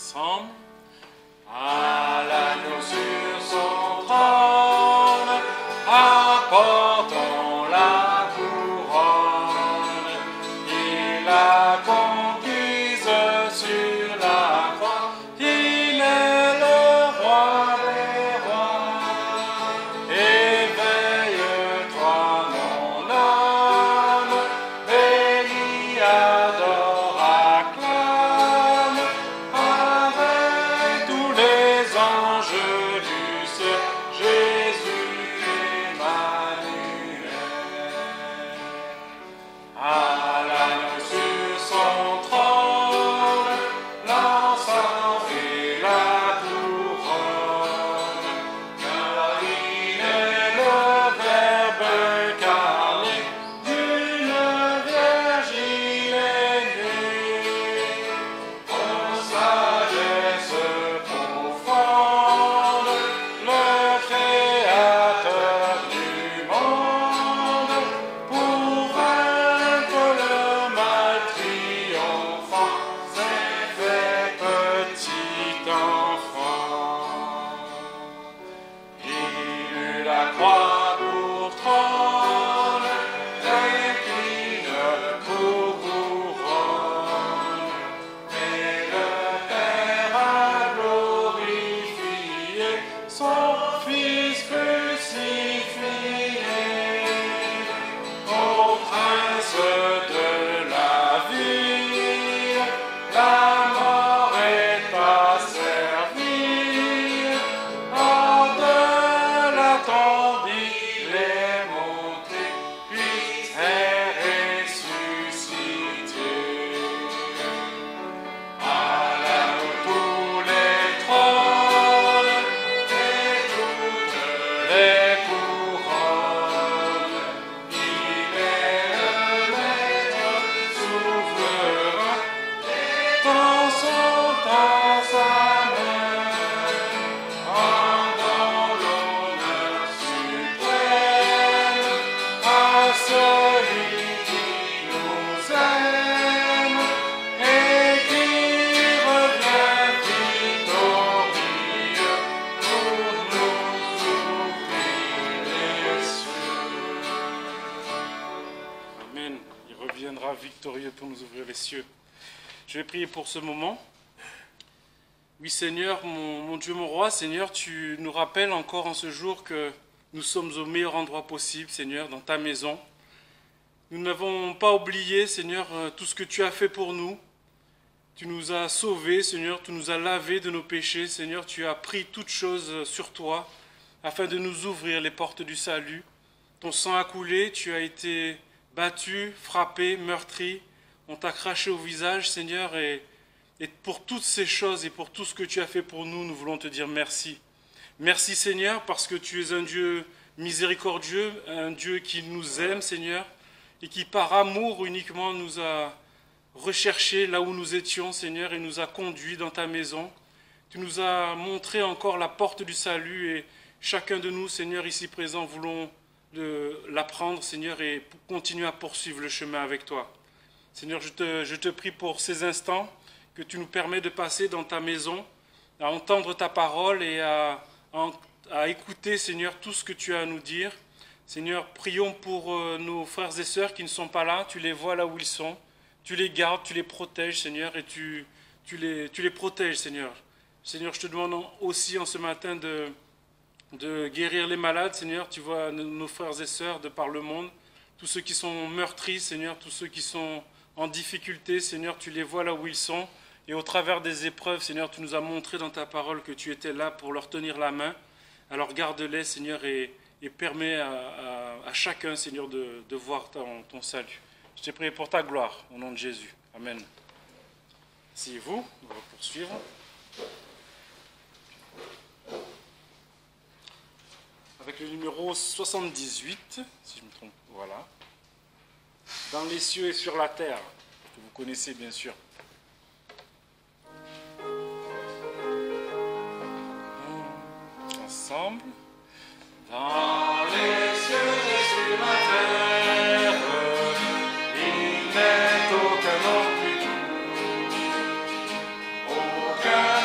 ensemble. À l'agneau sur son trône, apportons la couronne. Il a conquise sur la croix, il est le roi des rois. Éveille-toi mon âme, bénis, adore, acclame, avec tous les anges du ciel, Jésus Emmanuel. À l'agneau sur son trône, l'encens et la couronne, car il est le Verbe incarné, d'une vierge il est né. En sagesse profonde, le Créateur du monde, pour vaincre le mal triomphant, s'est fait petit enfant. Il eut la croix pour trône, l'épine pour couronne, et le Père a glorifié son Fils crucifié. Ô prince de la vie, la mort est asservie. Hors de la tombe il est monté, puis est ressuscité. À l'agneau tous les trônes et toutes les couronnes, il est le maître souverain, dans son temps sa main, rendant l'honneur suprême à celui qui nous aime et qui revient victorieux pour nous ouvrir les cieux. Amen. Il reviendra victorieux pour nous ouvrir les cieux. Je vais prier pour ce moment. Oui Seigneur, mon Dieu, mon roi, Seigneur, tu nous rappelles encore en ce jour que nous sommes au meilleur endroit possible, Seigneur, dans ta maison. Nous n'avons pas oublié, Seigneur, tout ce que tu as fait pour nous. Tu nous as sauvés, Seigneur, tu nous as lavés de nos péchés, Seigneur, tu as pris toutes choses sur toi afin de nous ouvrir les portes du salut. Ton sang a coulé, tu as été battu, frappé, meurtri, on t'a craché au visage, Seigneur, et pour toutes ces choses et pour tout ce que tu as fait pour nous, nous voulons te dire merci. Merci, Seigneur, parce que tu es un Dieu miséricordieux, un Dieu qui nous aime, Seigneur, et qui par amour uniquement nous a recherchés là où nous étions, Seigneur, et nous a conduits dans ta maison. Tu nous as montré encore la porte du salut, et chacun de nous, Seigneur, ici présent, voulons l'apprendre, Seigneur, et continuer à poursuivre le chemin avec toi. Seigneur, je te prie pour ces instants que tu nous permets de passer dans ta maison, à entendre ta parole et à écouter, Seigneur, tout ce que tu as à nous dire. Seigneur, prions pour nos frères et sœurs qui ne sont pas là. Tu les vois là où ils sont. Tu les gardes, tu les protèges, Seigneur, et tu les protèges, Seigneur. Seigneur, je te demande aussi en ce matin de guérir les malades, Seigneur. Tu vois nos frères et sœurs de par le monde, tous ceux qui sont meurtris, Seigneur, tous ceux qui sont en difficulté, Seigneur, tu les vois là où ils sont. Et au travers des épreuves, Seigneur, tu nous as montré dans ta parole que tu étais là pour leur tenir la main. Alors garde-les, Seigneur, et permets à chacun, Seigneur, de voir ton salut. Je t'ai prié pour ta gloire, au nom de Jésus. Amen. Asseyez-vous, on va poursuivre. Avec le numéro 78, si je me trompe, voilà. Dans les cieux et sur la terre, que vous connaissez bien sûr. Ensemble. Dans les cieux et sur la terre, il n'est aucun nom plus doux, aucun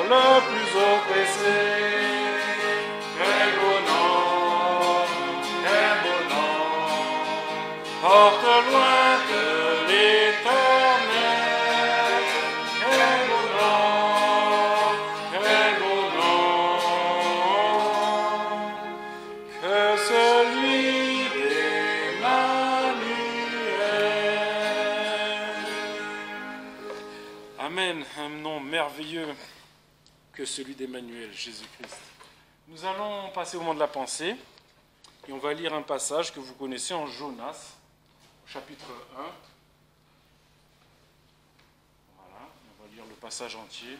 le plus oppressé. Quel beau nom, quel beau nom, porte loin de l'éternel. Quel beau nom, quel beau nom, que celui d'Emmanuel. Amen, un nom merveilleux que celui d'Emmanuel, Jésus-Christ. Nous allons passer au moment de la pensée et on va lire un passage que vous connaissez en Jonas, chapitre 1. Voilà, on va lire le passage entier.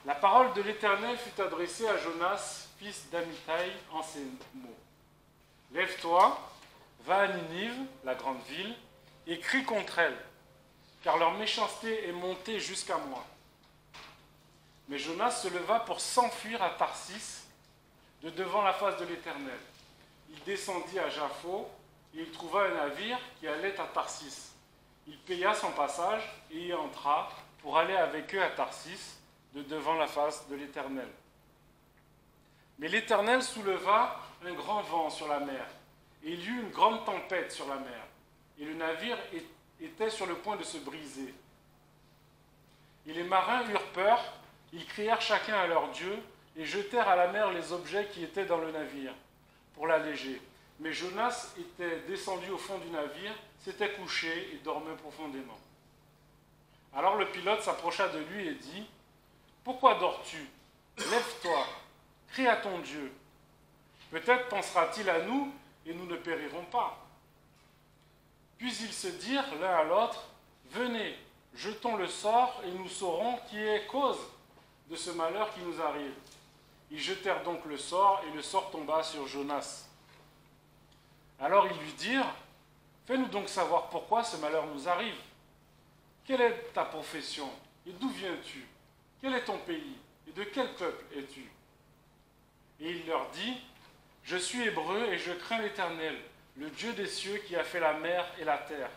La parole de l'Éternel fut adressée à Jonas, fils d'Amittai, en ces mots. Lève-toi, va à Ninive, la grande ville, et crie contre elle, car leur méchanceté est montée jusqu'à moi. Mais Jonas se leva pour s'enfuir à Tarsis, de devant la face de l'Éternel. Il descendit à Jaffo, et il trouva un navire qui allait à Tarsis. Il paya son passage et y entra pour aller avec eux à Tarsis, de devant la face de l'Éternel. Mais l'Éternel souleva un grand vent sur la mer, et il y eut une grande tempête sur la mer, et le navire était sur le point de se briser. Et les marins eurent peur, ils crièrent chacun à leur Dieu, et jetèrent à la mer les objets qui étaient dans le navire, pour l'alléger. Mais Jonas était descendu au fond du navire, s'était couché et dormait profondément. Alors le pilote s'approcha de lui et dit, « Pourquoi dors-tu? Lève-toi, crie à ton Dieu. Peut-être pensera-t-il à nous, et nous ne périrons pas. » Puis ils se dirent l'un à l'autre, « Venez, jetons le sort, et nous saurons qui est cause de ce malheur qui nous arrive. » Ils jetèrent donc le sort, et le sort tomba sur Jonas. Alors ils lui dirent, « Fais-nous donc savoir pourquoi ce malheur nous arrive. Quelle est ta profession, et d'où viens-tu? Quel est ton pays, et de quel peuple es-tu? » Et il leur dit, « Je suis hébreu, et je crains l'Éternel, le Dieu des cieux qui a fait la mer et la terre. »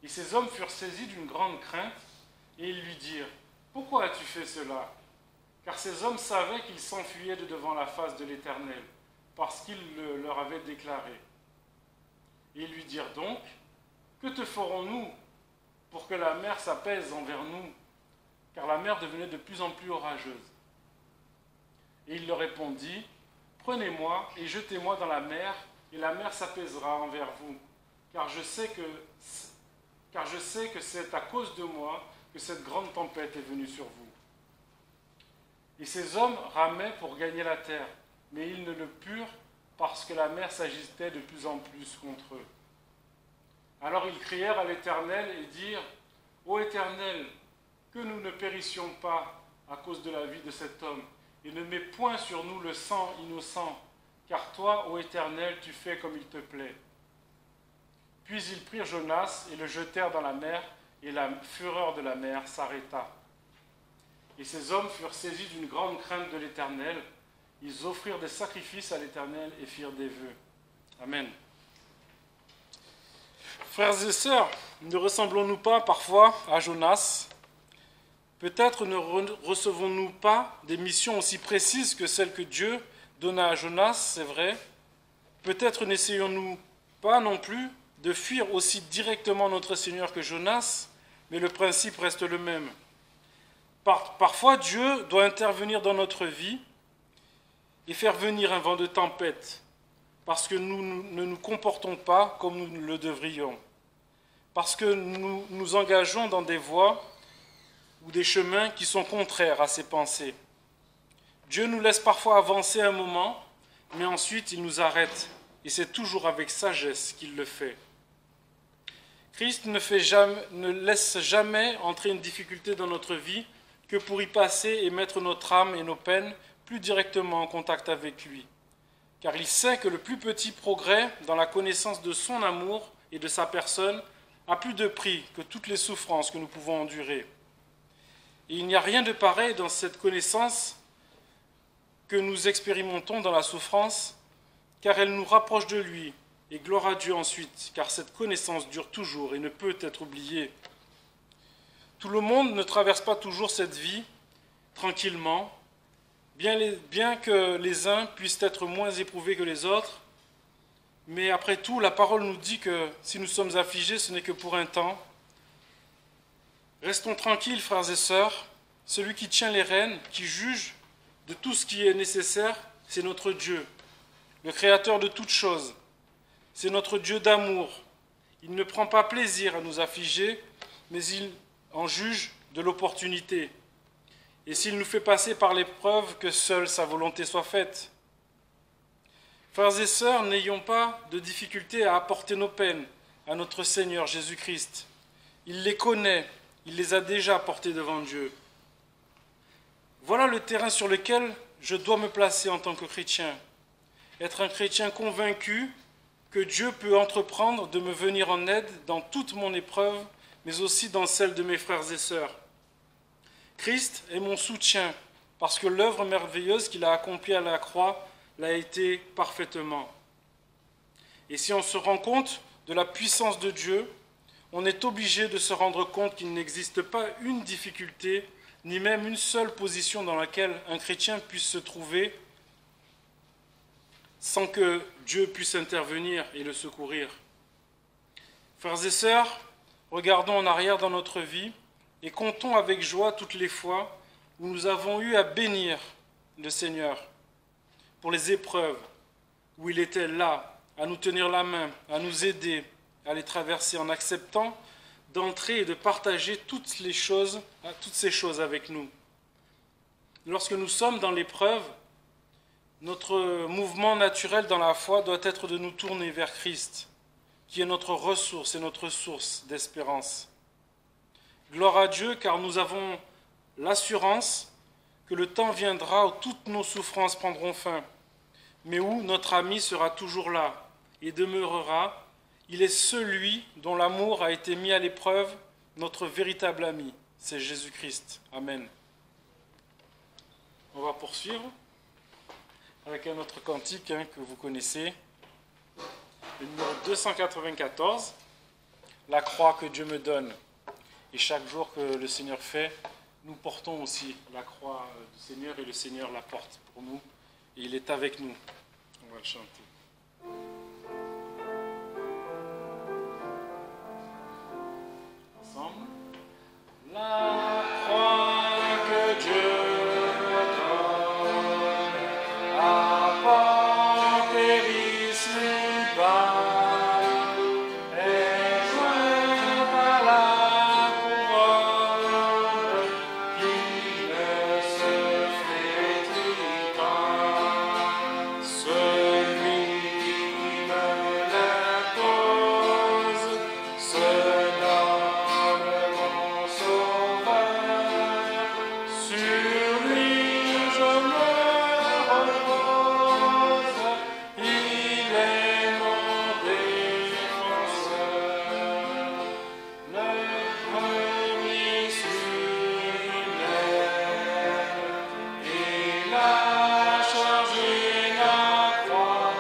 Et ces hommes furent saisis d'une grande crainte, et ils lui dirent, « Pourquoi as-tu fait cela? » Car ces hommes savaient qu'ils s'enfuyaient de devant la face de l'Éternel, parce qu'il le leur avait déclaré. Et ils lui dirent donc, « Que te ferons-nous pour que la mer s'apaise envers nous? » Car la mer devenait de plus en plus orageuse. Et il leur répondit, « Prenez-moi et jetez-moi dans la mer, et la mer s'apaisera envers vous, car je sais que c'est à cause de moi que cette grande tempête est venue sur vous. » Et ces hommes ramaient pour gagner la terre, mais ils ne le purent parce que la mer s'agitait de plus en plus contre eux. Alors ils crièrent à l'Éternel et dirent, « Ô Éternel, que nous ne périssions pas à cause de la vie de cet homme, et ne mets point sur nous le sang innocent, car toi, ô Éternel, tu fais comme il te plaît. » Puis ils prirent Jonas et le jetèrent dans la mer, et la fureur de la mer s'arrêta. Et ces hommes furent saisis d'une grande crainte de l'Éternel. Ils offrirent des sacrifices à l'Éternel et firent des vœux. Amen. Frères et sœurs, ne ressemblons-nous pas parfois à Jonas? Peut-être ne recevons-nous pas des missions aussi précises que celles que Dieu donna à Jonas, c'est vrai. Peut-être n'essayons-nous pas non plus de fuir aussi directement notre Seigneur que Jonas, mais le principe reste le même. Parfois, Dieu doit intervenir dans notre vie et faire venir un vent de tempête, parce que nous ne nous comportons pas comme nous le devrions, parce que nous nous engageons dans des voies ou des chemins qui sont contraires à ses pensées. Dieu nous laisse parfois avancer un moment, mais ensuite il nous arrête, et c'est toujours avec sagesse qu'il le fait. Christ ne laisse jamais entrer une difficulté dans notre vie que pour y passer et mettre notre âme et nos peines plus directement en contact avec lui. Car il sait que le plus petit progrès dans la connaissance de son amour et de sa personne a plus de prix que toutes les souffrances que nous pouvons endurer. Et il n'y a rien de pareil dans cette connaissance que nous expérimentons dans la souffrance, car elle nous rapproche de lui, et gloire à Dieu ensuite, car cette connaissance dure toujours et ne peut être oubliée. Tout le monde ne traverse pas toujours cette vie tranquillement, bien que les uns puissent être moins éprouvés que les autres. Mais après tout, la parole nous dit que si nous sommes affligés, ce n'est que pour un temps. Restons tranquilles, frères et sœurs. Celui qui tient les rênes, qui juge de tout ce qui est nécessaire, c'est notre Dieu, le Créateur de toutes choses. C'est notre Dieu d'amour. Il ne prend pas plaisir à nous affliger, mais il en juge de l'opportunité. Et s'il nous fait passer par l'épreuve, que seule sa volonté soit faite. Frères et sœurs, n'ayons pas de difficulté à apporter nos peines à notre Seigneur Jésus-Christ. Il les connaît, il les a déjà portées devant Dieu. Voilà le terrain sur lequel je dois me placer en tant que chrétien. Être un chrétien convaincu que Dieu peut entreprendre de me venir en aide dans toute mon épreuve, mais aussi dans celle de mes frères et sœurs. Christ est mon soutien, parce que l'œuvre merveilleuse qu'il a accomplie à la croix l'a été parfaitement. Et si on se rend compte de la puissance de Dieu, on est obligé de se rendre compte qu'il n'existe pas une difficulté, ni même une seule position dans laquelle un chrétien puisse se trouver sans que Dieu puisse intervenir et le secourir. Frères et sœurs, regardons en arrière dans notre vie et comptons avec joie toutes les fois où nous avons eu à bénir le Seigneur pour les épreuves, où il était là, à nous tenir la main, à nous aider à les traverser en acceptant d'entrer et de partager toutes ces choses avec nous. Lorsque nous sommes dans l'épreuve, notre mouvement naturel dans la foi doit être de nous tourner vers Christ, qui est notre ressource et notre source d'espérance. Gloire à Dieu, car nous avons l'assurance que le temps viendra où toutes nos souffrances prendront fin, mais où notre ami sera toujours là et demeurera. Il est celui dont l'amour a été mis à l'épreuve, notre véritable ami, c'est Jésus-Christ. Amen. On va poursuivre avec un autre cantique que vous connaissez, le numéro 294, la croix que Dieu me donne. Et chaque jour que le Seigneur fait, nous portons aussi la croix du Seigneur et le Seigneur la porte pour nous. Et il est avec nous. On va le chanter. Ensemble. La croix que Dieu donne apportée ici-bas est jointe à la couronne qui ne se flétrit pas. Celui qui me l'impose se donne mon sauveur. Sur lui je me repose, il est mon défenseur. Le premier sublime, il a chargé la croix.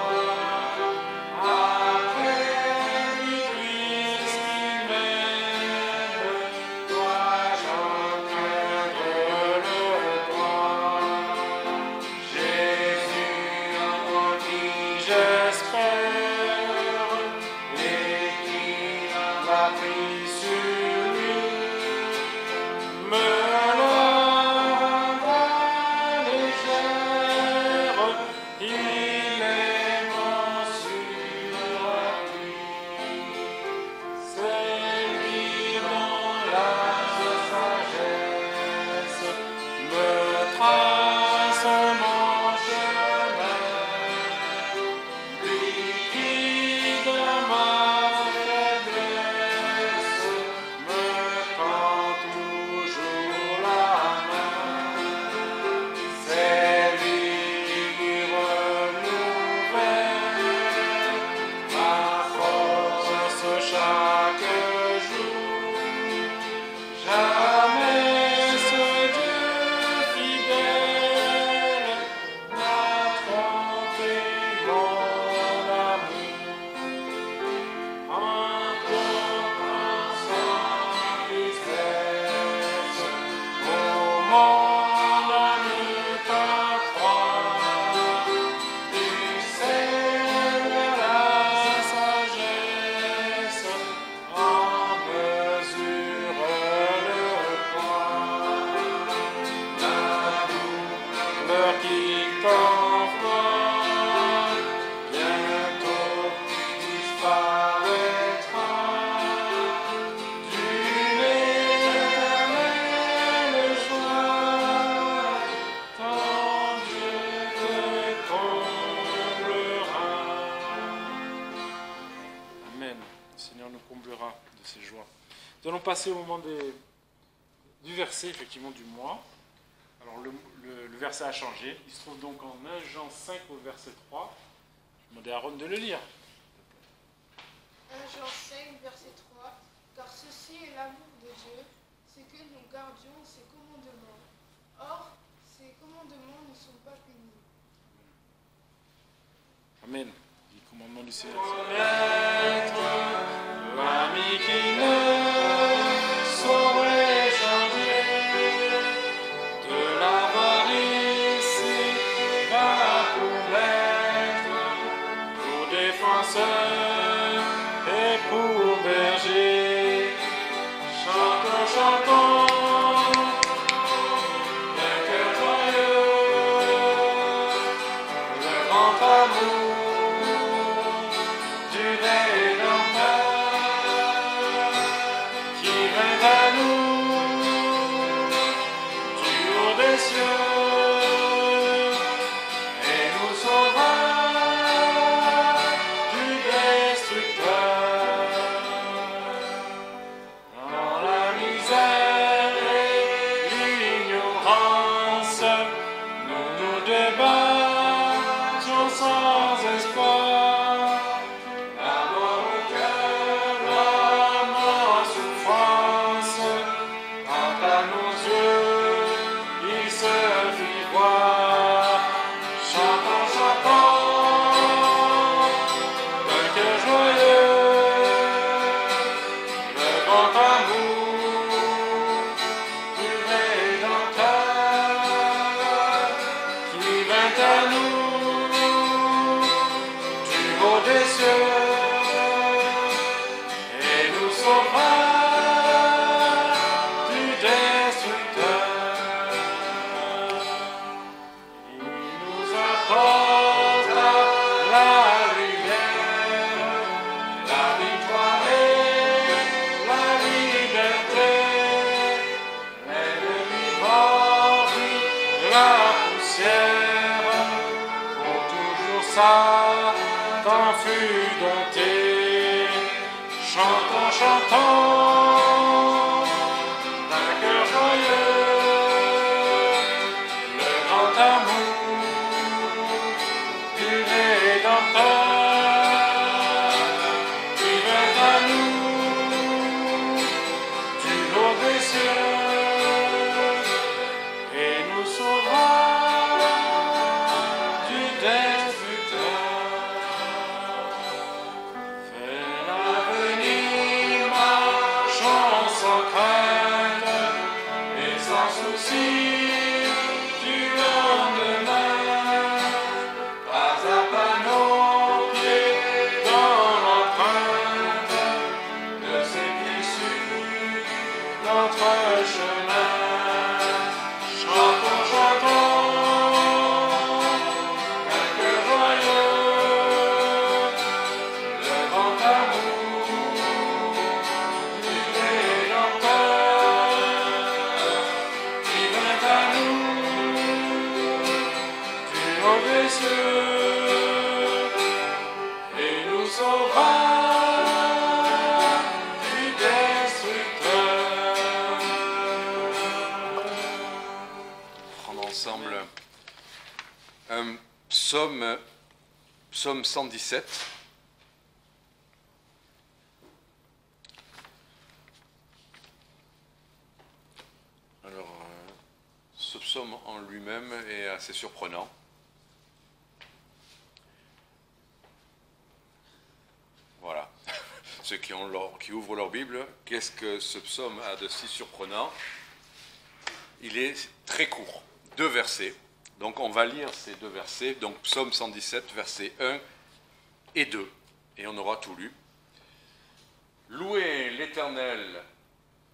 Après lui puisqu'il m'aime, dois-je en craindre le droit? Jésus en qui j'espère et qui m'a pris sur lui, me le rendra légère. Nous allons passer au moment du verset, effectivement, du mois. Alors, le verset a changé. Il se trouve donc en 1 Jean 5 au verset 3. Je vais demander à Aaron de le lire. 1 Jean 5, verset 3. Car ceci est l'amour de Dieu, c'est que nous gardions ses commandements. Or, ces commandements ne sont pas pénibles. Amen. Les commandements du Seigneur. L'ami qui ne saurait changer de l'avarice va pour l'être, pour défenseur et pour berger. Chantons, chantons, d'un cœur joyeux, le grand amour du Rédempteur qui vint à nous du haut des cieux et nous sauva du destructeur. Dans la misère et l'ignorance, nous nous débattions sans espoir. La mort au cœur, l'âme en souffrance, quand à nos yeux il se fit voir. Chantons, chantons, d'un cœur joyeux, le grand amour du Rédempteur qui vint à nous du haut des cieux et nous sauva du destructeur. Il nous apporte la lumière, la victoire et la liberté. L'ennemi mordit la poussière, pour toujours Satan fut dompté. Chantons, chantons, d'un cœur joyeux, le grand amour du Rédempteur qui vint à nous du haut des cieux et nous sauva du destructeur. Vers l'avenir marchons sans crainte et sans souci du lendemain. Pas à pas nos pieds dans l'empreinte de ce qui suit notre chemin. Chantons, chantons, un cœur joyeux, le grand amour du Rédempteur qui vint à nous du haut des cieux et nous sauva du destructeur. Prendre ensemble un psaume 117. Alors, ce psaume en lui-même est assez surprenant. Voilà. Ceux qui ouvrent leur Bible, qu'est-ce que ce psaume a de si surprenant? Il est très court, 2 versets. Donc on va lire ces 2 versets, donc psaume 117, versets 1 et 2, et on aura tout lu. Louez l'Éternel,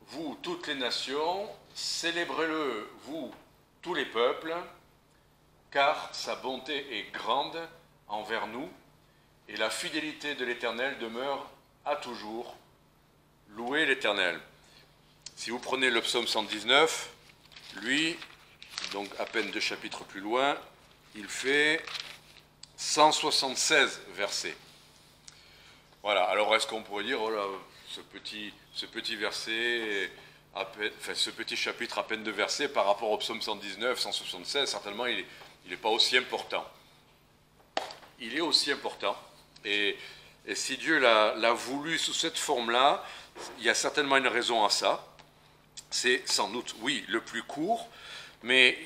vous toutes les nations, célébrez-le, vous tous les peuples, car sa bonté est grande envers nous, et la fidélité de l'Éternel demeure à toujours. Louez l'Éternel. Si vous prenez le psaume 119, lui, donc à peine 2 chapitres plus loin, il fait 176 versets. Voilà, alors est-ce qu'on pourrait dire, oh là, ce petit verset, ce petit chapitre à peine de versets par rapport au psaume 119, 176, certainement il n'est pas aussi important. Il est aussi important. Et si Dieu l'a voulu sous cette forme-là, il y a certainement une raison à ça. C'est sans doute, oui, le plus court, mais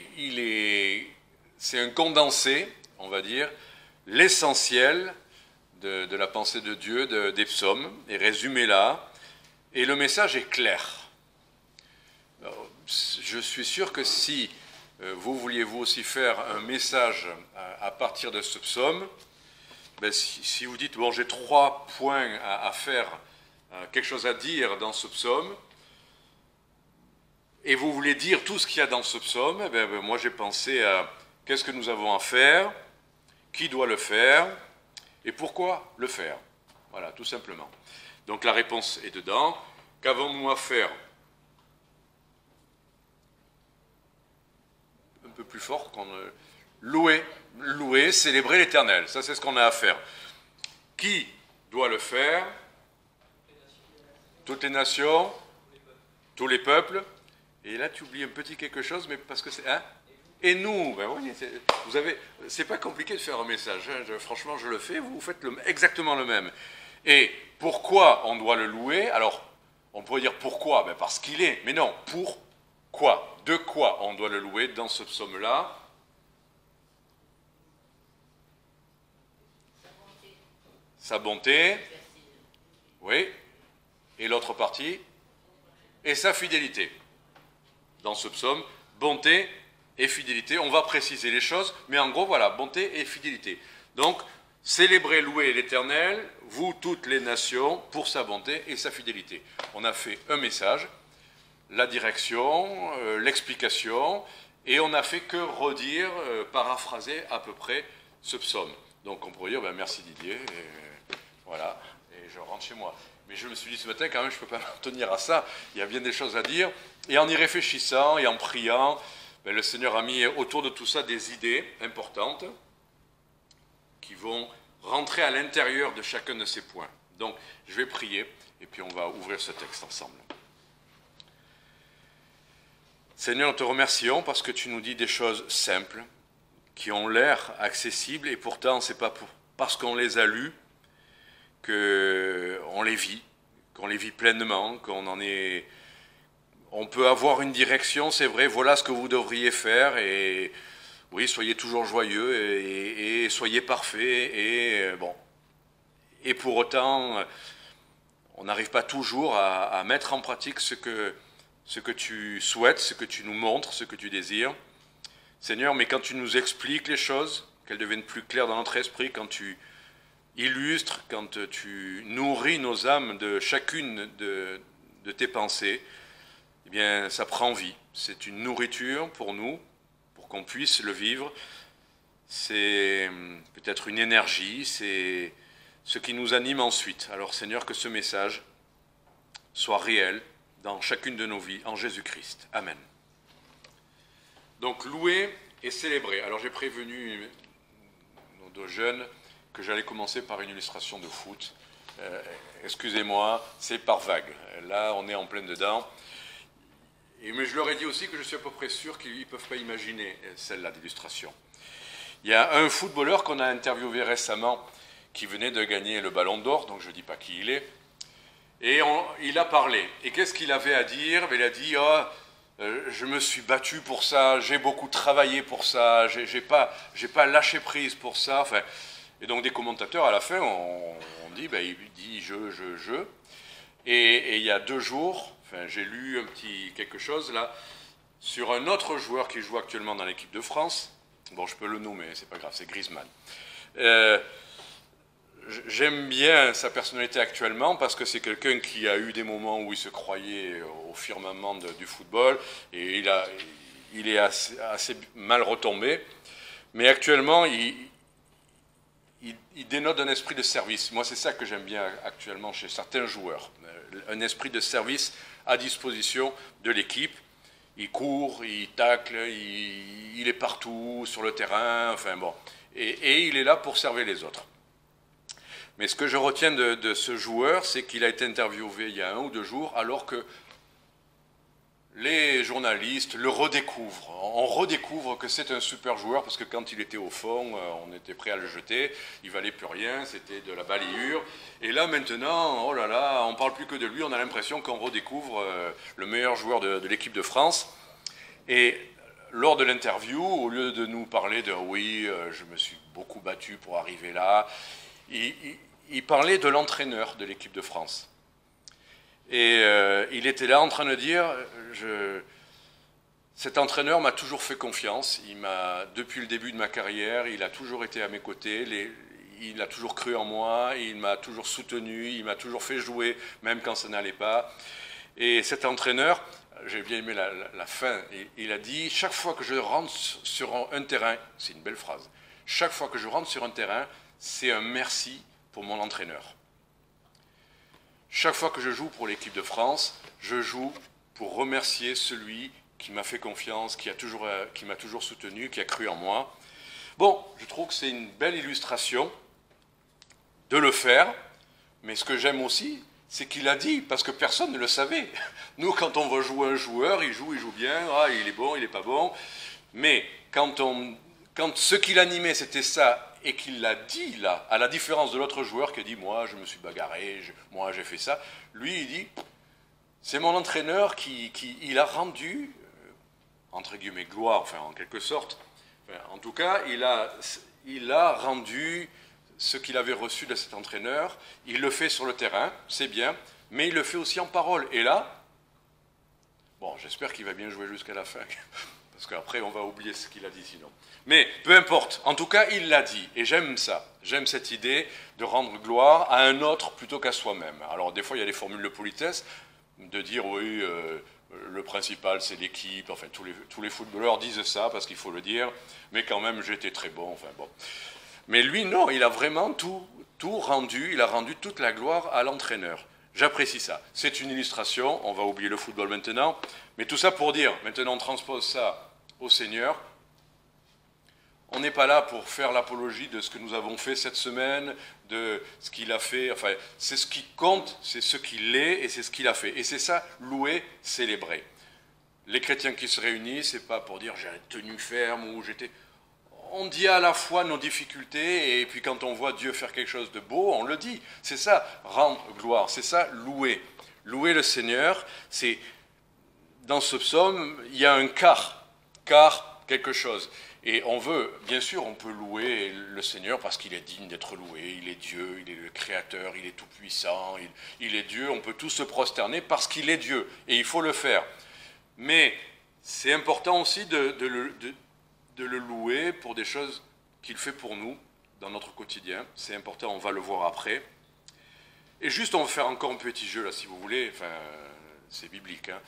c'est un condensé, on va dire, l'essentiel de la pensée de Dieu, des psaumes, est résumé là, et le message est clair. Alors, je suis sûr que si vous vouliez vous aussi faire un message à partir de ce psaume, ben, si vous dites, bon, j'ai 3 points à faire, quelque chose à dire dans ce psaume, et vous voulez dire tout ce qu'il y a dans ce psaume, eh bien, moi j'ai pensé à qu'est-ce que nous avons à faire, qui doit le faire, et pourquoi le faire. Voilà, tout simplement. Donc la réponse est dedans. Qu'avons-nous à faire? Un peu plus fort qu'on louer, célébrer l'Éternel. Ça, c'est ce qu'on a à faire. Qui doit le faire? Toutes les nations, tous les peuples. Et là, tu oublies un petit quelque chose, mais parce que c'est... Hein? Et nous, ben oui, c'est pas compliqué de faire un message. Hein. Franchement, je le fais, vous faites exactement le même. Et pourquoi on doit le louer? Alors, on pourrait dire pourquoi? Ben parce qu'il est. Mais non, pourquoi? De quoi on doit le louer dans ce psaume-là? Sa bonté. Oui. Et l'autre partie? Et sa fidélité. Dans ce psaume, bonté et fidélité. On va préciser les choses, mais en gros, voilà, bonté et fidélité. Donc, célébrez, louez l'Éternel, vous toutes les nations, pour sa bonté et sa fidélité. On a fait un message, la direction, l'explication, et on n'a fait que redire, paraphraser à peu près ce psaume. Donc, on pourrait dire, ben, merci Didier, et voilà, et je rentre chez moi. Mais je me suis dit ce matin, quand même, je ne peux pas m'en tenir à ça. Il y a bien des choses à dire. Et en y réfléchissant et en priant, ben, le Seigneur a mis autour de tout ça des idées importantes qui vont rentrer à l'intérieur de chacun de ces points. Donc, je vais prier et puis on va ouvrir ce texte ensemble. Seigneur, nous te remercions parce que tu nous dis des choses simples, qui ont l'air accessibles, et pourtant, ce n'est pas parce qu'on les a lues qu'on les vit, qu'on les vit pleinement, on peut avoir une direction, c'est vrai, voilà ce que vous devriez faire, et oui, soyez toujours joyeux, et soyez parfaits, et bon. Et pour autant, on n'arrive pas toujours à mettre en pratique ce que tu souhaites, ce que tu nous montres, ce que tu désires. Seigneur, mais quand tu nous expliques les choses, qu'elles deviennent plus claires dans notre esprit, quand tu illustres, quand tu nourris nos âmes de chacune de tes pensées, eh bien, ça prend vie. C'est une nourriture pour nous, pour qu'on puisse le vivre. C'est peut-être une énergie, c'est ce qui nous anime ensuite. Alors, Seigneur, que ce message soit réel dans chacune de nos vies, en Jésus-Christ. Amen. Donc, louer et célébrer. Alors, j'ai prévenu nos 2 jeunes que j'allais commencer par une illustration de foot. Excusez-moi, c'est par vague. Là, on est en plein dedans. Mais je leur ai dit aussi que je suis à peu près sûr qu'ils ne peuvent pas imaginer celle-là d'illustration. Il y a un footballeur qu'on a interviewé récemment qui venait de gagner le Ballon d'Or, donc je ne dis pas qui il est, et il a parlé. Et qu'est-ce qu'il avait à dire? Il a dit je me suis battu pour ça, j'ai beaucoup travaillé pour ça, j'ai pas lâché prise pour ça. Enfin, et donc des commentateurs à la fin on dit, il dit je. Et il y a 2 jours, j'ai lu quelque chose là sur un autre joueur qui joue actuellement dans l'équipe de France. Bon, je peux le nommer, c'est pas grave, c'est Griezmann. J'aime bien sa personnalité actuellement parce que c'est quelqu'un qui a eu des moments où il se croyait au firmament du football et il est assez mal retombé. Mais actuellement, il dénote un esprit de service. Moi, c'est ça que j'aime bien actuellement chez certains joueurs. Un esprit de service à disposition de l'équipe. Il court, il tacle, il est partout sur le terrain, enfin bon. Et il est là pour servir les autres. Mais ce que je retiens de ce joueur, c'est qu'il a été interviewé il y a 1 ou 2 jours, alors que les journalistes le redécouvrent. On redécouvre que c'est un super joueur, parce que quand il était au fond, on était prêt à le jeter, il valait plus rien, c'était de la balayure. Et là maintenant, oh là là, on ne parle plus que de lui, on a l'impression qu'on redécouvre le meilleur joueur de l'équipe de France. Et lors de l'interview, au lieu de nous parler de « oui, je me suis beaucoup battu pour arriver là », il parlait de l'entraîneur de l'équipe de France. Et il était là en train de dire cet entraîneur m'a toujours fait confiance, depuis le début de ma carrière, il a toujours été à mes côtés, il a toujours cru en moi, il m'a toujours soutenu, il m'a toujours fait jouer, même quand ça n'allait pas. Et cet entraîneur, j'ai bien aimé la fin, il a dit, chaque fois que je rentre sur un terrain, c'est une belle phrase, chaque fois que je rentre sur un terrain, c'est un merci pour mon entraîneur. Chaque fois que je joue pour l'équipe de France, je joue pour remercier celui qui m'a fait confiance, qui m'a toujours soutenu, qui a cru en moi. Bon, je trouve que c'est une belle illustration de le faire, mais ce que j'aime aussi, c'est qu'il a dit, parce que personne ne le savait. Nous, quand on va jouer un joueur, il joue bien, il est bon, il n'est pas bon, mais quand ce qu'il animait, c'était ça, et qu'il l'a dit là, à la différence de l'autre joueur qui a dit « moi je me suis bagarré, moi j'ai fait ça », lui il dit « c'est mon entraîneur il a rendu, entre guillemets, gloire, enfin en quelque sorte, enfin, en tout cas il a rendu ce qu'il avait reçu de cet entraîneur, il le fait sur le terrain, c'est bien, mais il le fait aussi en parole, et là, bon j'espère qu'il va bien jouer jusqu'à la fin, parce qu'après on va oublier ce qu'il a dit sinon. Mais peu importe, en tout cas il l'a dit, et j'aime ça, j'aime cette idée de rendre gloire à un autre plutôt qu'à soi-même. Alors des fois il y a des formules de politesse, de dire oui, le principal c'est l'équipe, enfin tous les footballeurs disent ça parce qu'il faut le dire, mais quand même j'étais très bon, enfin bon. Mais lui non, il a vraiment tout rendu, il a rendu toute la gloire à l'entraîneur. J'apprécie ça. C'est une illustration, on va oublier le football maintenant, mais tout ça pour dire, maintenant on transpose ça au Seigneur. On n'est pas là pour faire l'apologie de ce que nous avons fait cette semaine, de ce qu'il a fait, enfin, c'est ce qui compte, c'est ce qu'il est et c'est ce qu'il a fait. Et c'est ça, louer, célébrer. Les chrétiens qui se réunissent, c'est pas pour dire j'ai tenu ferme ou j'étais... On dit à la fois nos difficultés et puis quand on voit Dieu faire quelque chose de beau, on le dit. C'est ça, rendre gloire, c'est ça, louer. Louer le Seigneur, c'est... Dans ce psaume, il y a un car quelque chose. Et on veut, bien sûr, on peut louer le Seigneur parce qu'il est digne d'être loué, il est Dieu, il est le Créateur, il est tout-puissant, il est Dieu, on peut tous se prosterner parce qu'il est Dieu, et il faut le faire. Mais c'est important aussi de le louer pour des choses qu'il fait pour nous dans notre quotidien, c'est important, on va le voir après. Et juste, on va faire encore un petit jeu là, si vous voulez, enfin, c'est biblique. Hein.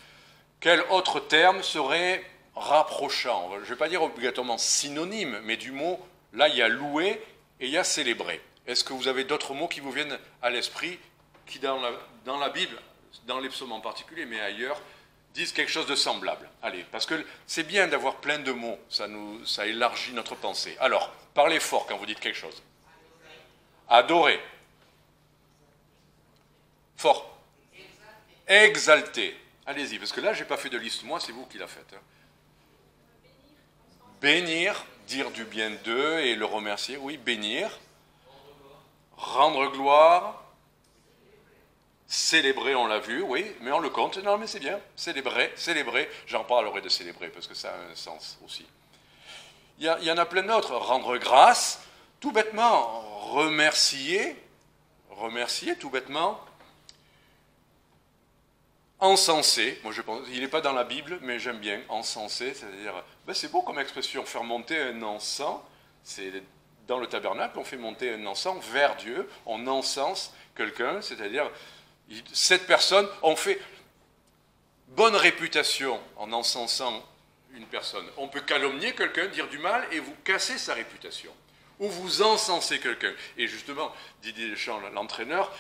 Quel autre terme serait... rapprochant, je ne vais pas dire obligatoirement synonyme, mais du mot, là il y a louer et il y a célébrer. Est-ce que vous avez d'autres mots qui vous viennent à l'esprit, qui dans la Bible, dans les psaumes en particulier, mais ailleurs, disent quelque chose de semblable? Allez, parce que c'est bien d'avoir plein de mots, ça élargit notre pensée. Alors, parlez fort quand vous dites quelque chose. Adorer. Fort. Exalter. Allez-y, parce que là, je n'ai pas fait de liste, moi, c'est vous qui la faites. Hein. Bénir, dire du bien d'eux et le remercier, oui, bénir, rendre gloire, célébrer, on l'a vu, oui, mais on le compte, non mais c'est bien, célébrer, j'en parlerai de célébrer parce que ça a un sens aussi. Il y en a plein d'autres, rendre grâce, tout bêtement, remercier tout bêtement, encenser, moi je pense, il n'est pas dans la Bible, mais j'aime bien, encenser, c'est-à-dire, ben c'est beau comme expression, faire monter un encens, c'est dans le tabernacle, on fait monter un encens vers Dieu, on encense quelqu'un, c'est-à-dire, cette personne, on fait bonne réputation en encensant une personne. On peut calomnier quelqu'un, dire du mal, et vous cassez sa réputation, ou vous encensez quelqu'un. Et justement, Didier Deschamps, l'entraîneur,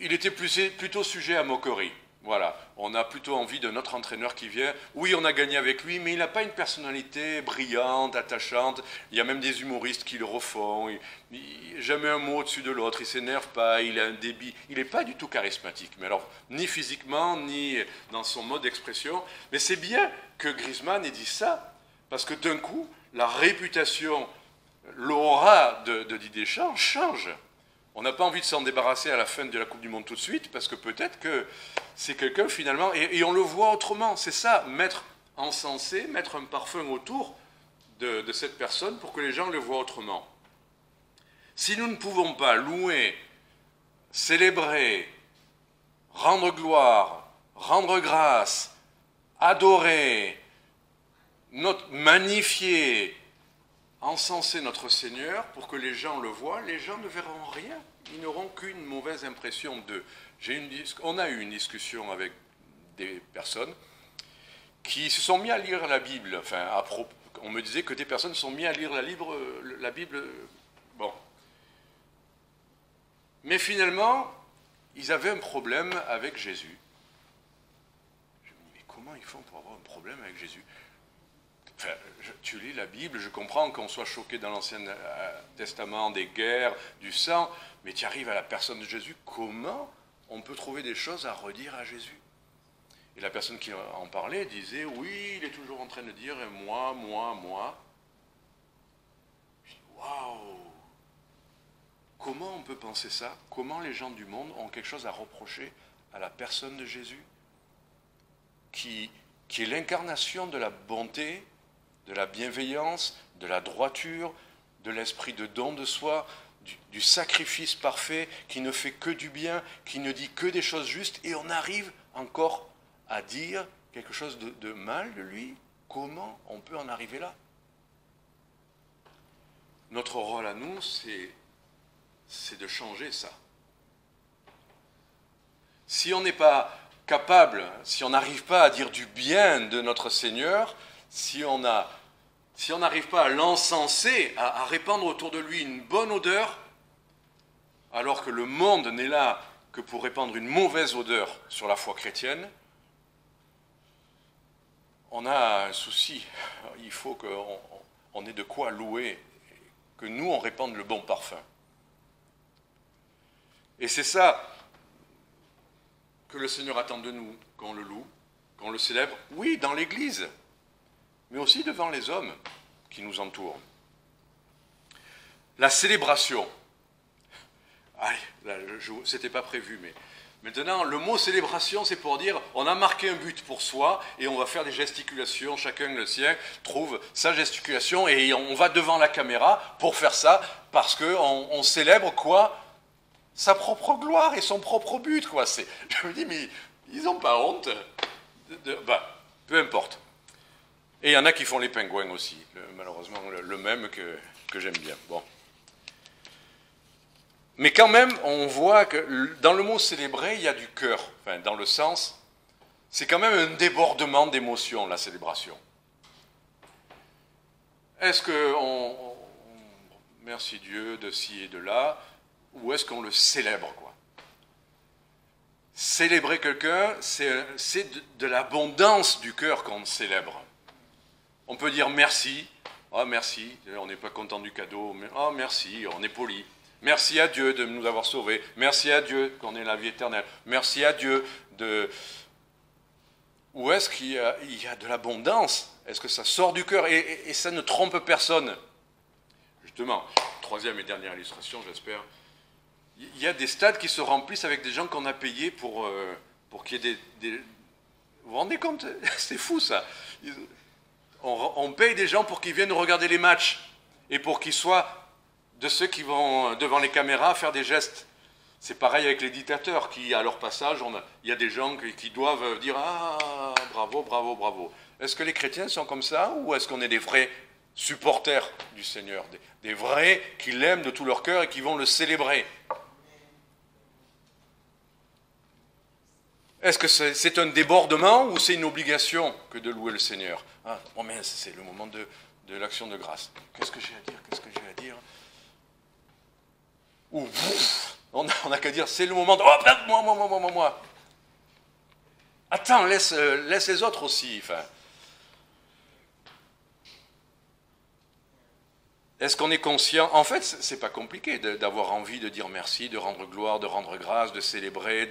il était plutôt sujet à moquerie. Voilà, on a plutôt envie de notre entraîneur qui vient. Oui, on a gagné avec lui, mais il n'a pas une personnalité brillante, attachante. Il y a même des humoristes qui le refont. Jamais un mot au-dessus de l'autre, il ne s'énerve pas, il a un débit. Il n'est pas du tout charismatique, mais alors ni physiquement, ni dans son mode d'expression. Mais c'est bien que Griezmann ait dit ça, parce que d'un coup, la réputation, l'aura de Didier Deschamps change. On n'a pas envie de s'en débarrasser à la fin de la Coupe du Monde tout de suite, parce que peut-être que c'est quelqu'un finalement, et on le voit autrement, c'est ça, encenser, mettre un parfum autour de cette personne pour que les gens le voient autrement. Si nous ne pouvons pas louer, célébrer, rendre gloire, rendre grâce, adorer, magnifier, encenser notre Seigneur pour que les gens le voient, les gens ne verront rien. Ils n'auront qu'une mauvaise impression d'eux. On a eu une discussion avec des personnes qui se sont mis à lire la Bible. Enfin, on me disait que des personnes se sont mis à lire la Bible. Bon. Mais finalement, ils avaient un problème avec Jésus. Je me dis, mais comment ils font pour avoir un problème avec Jésus ? Enfin, tu lis la Bible, je comprends qu'on soit choqué dans l'Ancien Testament des guerres, du sang, mais tu arrives à la personne de Jésus, comment on peut trouver des choses à redire à Jésus? Et la personne qui en parlait disait, oui, il est toujours en train de dire moi, moi, moi. Je dis, waouh! Comment on peut penser ça? Comment les gens du monde ont quelque chose à reprocher à la personne de Jésus, qui est l'incarnation de la bonté, de la bienveillance, de la droiture, de l'esprit de don de soi, du sacrifice parfait, qui ne fait que du bien, qui ne dit que des choses justes, et on arrive encore à dire quelque chose de mal de lui? Comment on peut en arriver là? Notre rôle à nous, c'est de changer ça. Si on n'est pas capable, si on n'arrive pas à dire du bien de notre Seigneur, si on n'arrive pas à l'encenser, à répandre autour de lui une bonne odeur, alors que le monde n'est là que pour répandre une mauvaise odeur sur la foi chrétienne, on a un souci. Il faut qu'on ait de quoi louer, que nous, on répande le bon parfum. Et c'est ça que le Seigneur attend de nous, qu'on le loue, qu'on le célèbre, oui, dans l'Église, mais aussi devant les hommes qui nous entourent. La célébration. Allez, là, c'était pas prévu, mais maintenant, le mot célébration, c'est pour dire, on a marqué un but pour soi, et on va faire des gesticulations, chacun le sien trouve sa gesticulation, et on va devant la caméra pour faire ça, parce qu'on célèbre quoi? Sa propre gloire et son propre but, quoi. Je me dis, mais ils n'ont pas honte. Peu importe. Et il y en a qui font les pingouins aussi, malheureusement, le même que j'aime bien. Bon. Mais quand même, on voit que dans le mot célébrer, il y a du cœur. Enfin, dans le sens, c'est quand même un débordement d'émotions, la célébration. Est-ce qu'on merci Dieu de ci et de là, ou est-ce qu'on le célèbre, quoi? Célébrer quelqu'un, c'est de l'abondance du cœur qu'on célèbre. On peut dire merci, oh merci, on n'est pas content du cadeau, mais oh merci, on est poli. Merci à Dieu de nous avoir sauvés, merci à Dieu qu'on ait la vie éternelle, merci à Dieu de... Ou est-ce qu'il y a de l'abondance? Est-ce que ça sort du cœur et ça ne trompe personne? Justement, troisième et dernière illustration, j'espère. Il y a des stades qui se remplissent avec des gens qu'on a payés pour qu'il y ait des... Vous vous rendez compte? C'est fou ça. On paye des gens pour qu'ils viennent regarder les matchs et pour qu'ils soient de ceux qui vont devant les caméras faire des gestes. C'est pareil avec les dictateurs qui, à leur passage, il y a des gens qui doivent dire « Ah, bravo, bravo, bravo ». Est-ce que les chrétiens sont comme ça ou est-ce qu'on est des vrais supporters du Seigneur, des vrais qui l'aiment de tout leur cœur et qui vont le célébrer? Est-ce que c'est un débordement ou c'est une obligation que de louer le Seigneur? Ah, oh mince, c'est le moment de l'action de grâce. Qu'est-ce que j'ai à dire? Qu'est-ce que j'ai à dire? Ou on n'a qu'à dire, c'est le moment de... Oh, moi. Attends, laisse les autres aussi. Enfin, est-ce qu'on est conscient? En fait, c'est pas compliqué d'avoir envie de dire merci, de rendre gloire, de rendre grâce, de célébrer.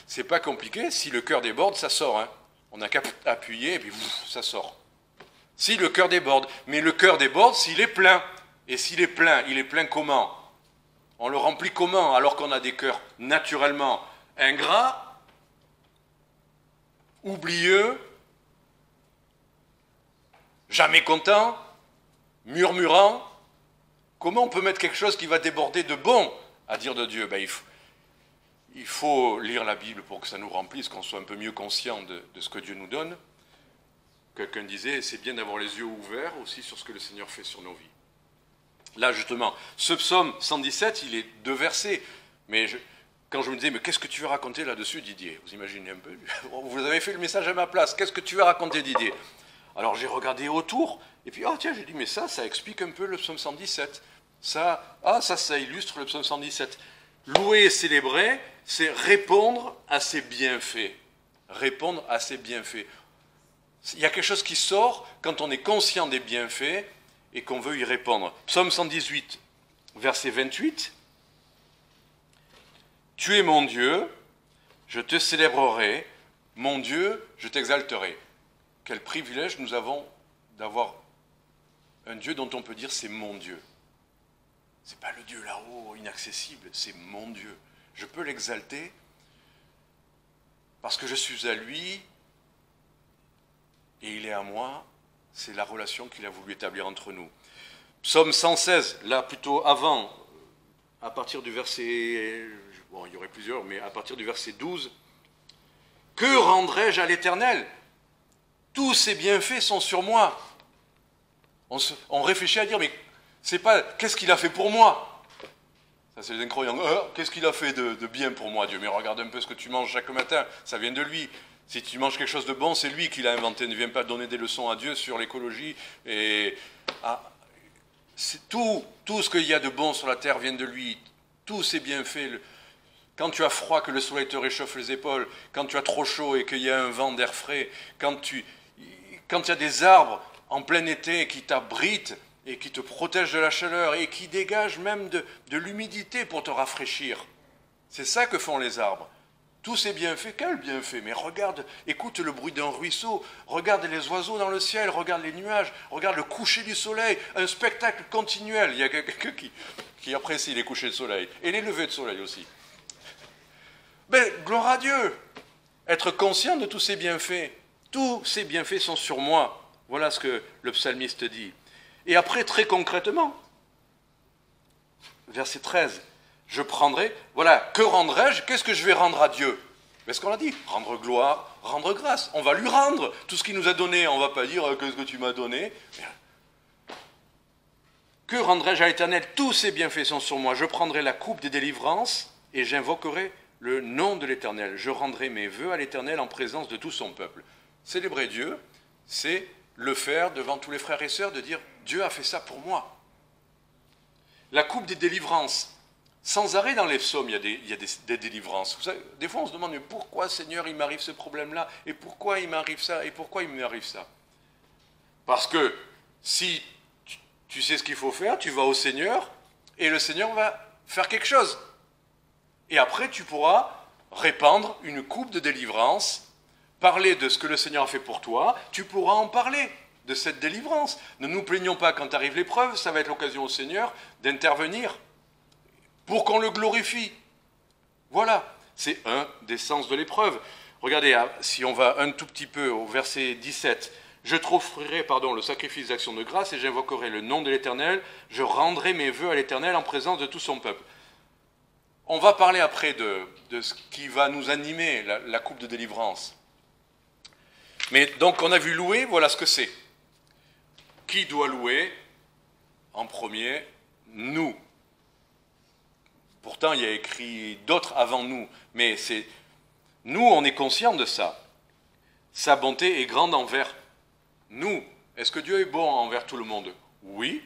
C'est pas compliqué. Si le cœur déborde, ça sort. Hein. On n'a qu'à appuyer et puis ça sort. Si le cœur déborde. Mais le cœur déborde s'il est plein. Et s'il est plein, il est plein comment? On le remplit comment alors qu'on a des cœurs naturellement ingrats, oublieux, jamais contents, murmurants? Comment on peut mettre quelque chose qui va déborder de bon à dire de Dieu? Ben, il faut lire la Bible pour que ça nous remplisse, qu'on soit un peu mieux conscient de ce que Dieu nous donne. Quelqu'un disait, c'est bien d'avoir les yeux ouverts aussi sur ce que le Seigneur fait sur nos vies. Là, justement, ce psaume 117, il est 2 versets. Mais quand je me disais, mais qu'est-ce que tu veux raconter là-dessus, Didier? Vous imaginez un peu? Vous avez fait le message à ma place. Qu'est-ce que tu veux raconter, Didier? Alors j'ai regardé autour, et puis, tiens, j'ai dit, mais ça explique un peu le psaume 117. Ça illustre le psaume 117. Louer et célébrer, c'est répondre à ses bienfaits. Répondre à ses bienfaits. Il y a quelque chose qui sort quand on est conscient des bienfaits et qu'on veut y répondre. Psaume 118, verset 28. Tu es mon Dieu, je te célébrerai, mon Dieu, je t'exalterai. Quel privilège nous avons d'avoir un Dieu dont on peut dire c'est mon Dieu. C'est pas le Dieu là-haut, inaccessible, c'est mon Dieu. Je peux l'exalter parce que je suis à lui et il est à moi. C'est la relation qu'il a voulu établir entre nous. Psaume 116, là plutôt avant, à partir du verset, bon il y aurait plusieurs, mais à partir du verset 12, « Que rendrai-je à l'Éternel? Tous ses bienfaits sont sur moi. » On réfléchit à dire, mais c'est pas, qu'est-ce qu'il a fait pour moi? Ça c'est les incroyants. Qu'est-ce qu'il a fait de bien pour moi, Dieu? Mais regarde un peu ce que tu manges chaque matin, ça vient de lui. Si tu manges quelque chose de bon, c'est lui qui l'a inventé. Ne viens pas donner des leçons à Dieu sur l'écologie. Tout ce qu'il y a de bon sur la terre vient de lui. Tous ses bienfaits. Quand tu as froid, que le soleil te réchauffe les épaules. Quand tu as trop chaud et qu'il y a un vent d'air frais. Quand il y a des arbres en plein été qui t'abritent et qui te protègent de la chaleur et qui dégagent même de l'humidité pour te rafraîchir. C'est ça que font les arbres. Tous ces bienfaits, quels bienfaits? Mais regarde, écoute le bruit d'un ruisseau, regarde les oiseaux dans le ciel, regarde les nuages, regarde le coucher du soleil, un spectacle continuel. Il y a quelqu'un qui apprécie les couchers de soleil, et les levées de soleil aussi. Mais gloire à Dieu! Être conscient de tous ces bienfaits. Tous ces bienfaits sont sur moi. Voilà ce que le psalmiste dit. Et après, très concrètement, verset 13, je prendrai, voilà, que rendrai-je? Qu'est-ce que je vais rendre à Dieu? Mais ce qu'on a dit, rendre gloire, rendre grâce. On va lui rendre tout ce qu'il nous a donné. On ne va pas dire qu'est-ce que tu m'as donné. Que rendrai-je à l'Éternel? Tous ses bienfaits sont sur moi. Je prendrai la coupe des délivrances et j'invoquerai le nom de l'Éternel. Je rendrai mes vœux à l'Éternel en présence de tout son peuple. Célébrer Dieu, c'est le faire devant tous les frères et sœurs, de dire Dieu a fait ça pour moi. La coupe des délivrances. Sans arrêt dans les psaumes, il y a des délivrances. Vous savez, des fois on se demande mais pourquoi Seigneur il m'arrive ce problème-là? Et pourquoi il m'arrive ça? Et pourquoi il m'arrive ça? Parce que si tu sais ce qu'il faut faire, tu vas au Seigneur et le Seigneur va faire quelque chose. Et après tu pourras répandre une coupe de délivrance, parler de ce que le Seigneur a fait pour toi, tu pourras en parler de cette délivrance. Ne nous plaignons pas quand arrive l'épreuve, ça va être l'occasion au Seigneur d'intervenir pour qu'on le glorifie. Voilà, c'est un des sens de l'épreuve. Regardez, si on va un tout petit peu au verset 17, « Je t'offrirai le sacrifice d'action de grâce et j'invoquerai le nom de l'Éternel, je rendrai mes vœux à l'Éternel en présence de tout son peuple. » On va parler après de ce qui va nous animer, la coupe de délivrance. Mais donc on a vu louer, voilà ce que c'est. Qui doit louer? En premier, nous. Pourtant, il y a écrit d'autres avant nous, mais nous, on est conscients de ça. Sa bonté est grande envers nous. Est-ce que Dieu est bon envers tout le monde? Oui,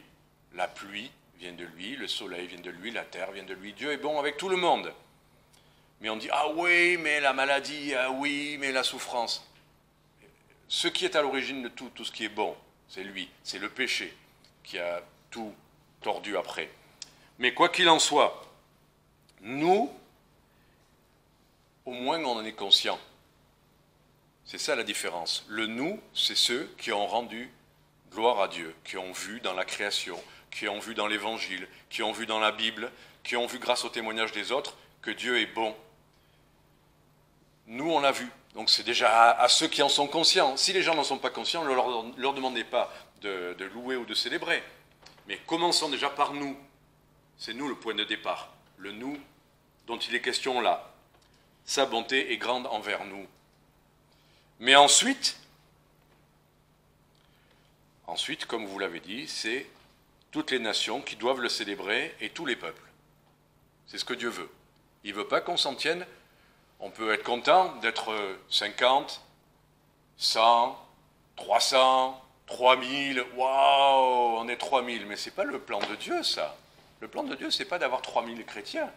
la pluie vient de lui, le soleil vient de lui, la terre vient de lui. Dieu est bon avec tout le monde. Mais on dit, ah oui, mais la maladie, ah oui, mais la souffrance. Ce qui est à l'origine de tout ce qui est bon, c'est lui, c'est le péché qui a tout tordu après. Mais quoi qu'il en soit, nous, au moins on en est conscient. C'est ça la différence. Le nous, c'est ceux qui ont rendu gloire à Dieu, qui ont vu dans la création, qui ont vu dans l'Évangile, qui ont vu dans la Bible, qui ont vu grâce au témoignage des autres que Dieu est bon. Nous, on l'a vu. Donc c'est déjà à ceux qui en sont conscients. Si les gens n'en sont pas conscients, ne leur demandez pas de louer ou de célébrer. Mais commençons déjà par nous. C'est nous le point de départ. Le nous dont il est question là. Sa bonté est grande envers nous. Mais ensuite, comme vous l'avez dit, c'est toutes les nations qui doivent le célébrer et tous les peuples. C'est ce que Dieu veut. Il ne veut pas qu'on s'en tienne. On peut être content d'être 50, 100, 300, 3000. Waouh, on est 3000. Mais ce n'est pas le plan de Dieu, ça. Le plan de Dieu, ce n'est pas d'avoir 3000 chrétiens.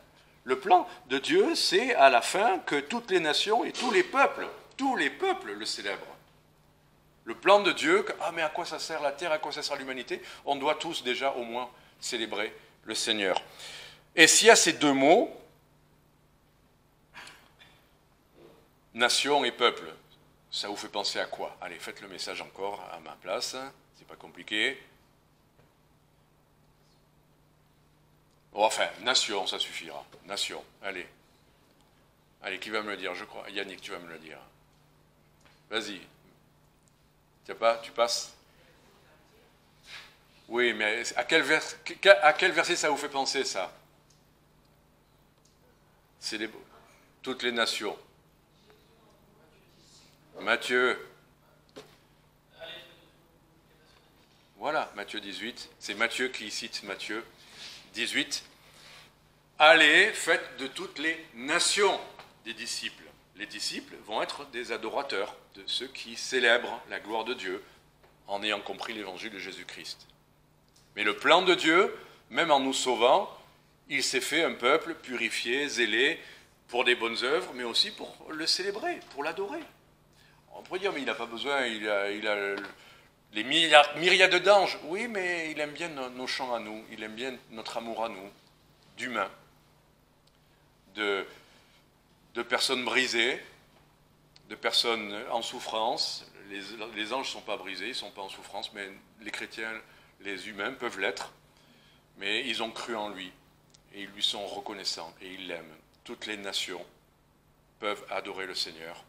Le plan de Dieu, c'est à la fin que toutes les nations et tous les peuples le célèbrent. Le plan de Dieu, mais à quoi ça sert la terre, à quoi ça sert l'humanité? On doit tous déjà au moins célébrer le Seigneur. Et s'il y a ces deux mots, nation et peuple, ça vous fait penser à quoi? Allez, faites le message encore à ma place, c'est pas compliqué. Enfin, nation, ça suffira. Nation, allez. Allez, qui va me le dire? Je crois. Yannick, tu vas me le dire. Vas-y. Tu passes? Oui, mais à quel verset ça vous fait penser, ça? C'est toutes les nations. Matthieu. Voilà, Matthieu 18. C'est Matthieu qui cite Matthieu 18. Allez, faites de toutes les nations des disciples. Les disciples vont être des adorateurs, de ceux qui célèbrent la gloire de Dieu en ayant compris l'évangile de Jésus-Christ. Mais le plan de Dieu, même en nous sauvant, il s'est fait un peuple purifié, zélé, pour des bonnes œuvres, mais aussi pour le célébrer, pour l'adorer. On pourrait dire, mais il n'a pas besoin, il a les myriades d'anges. Oui, mais il aime bien nos chants à nous, il aime bien notre amour à nous, d'humains, de personnes brisées, de personnes en souffrance. Les anges ne sont pas brisés, ils ne sont pas en souffrance, mais les chrétiens, les humains peuvent l'être, mais ils ont cru en lui, et ils lui sont reconnaissants, et ils l'aiment. Toutes les nations peuvent adorer le Seigneur.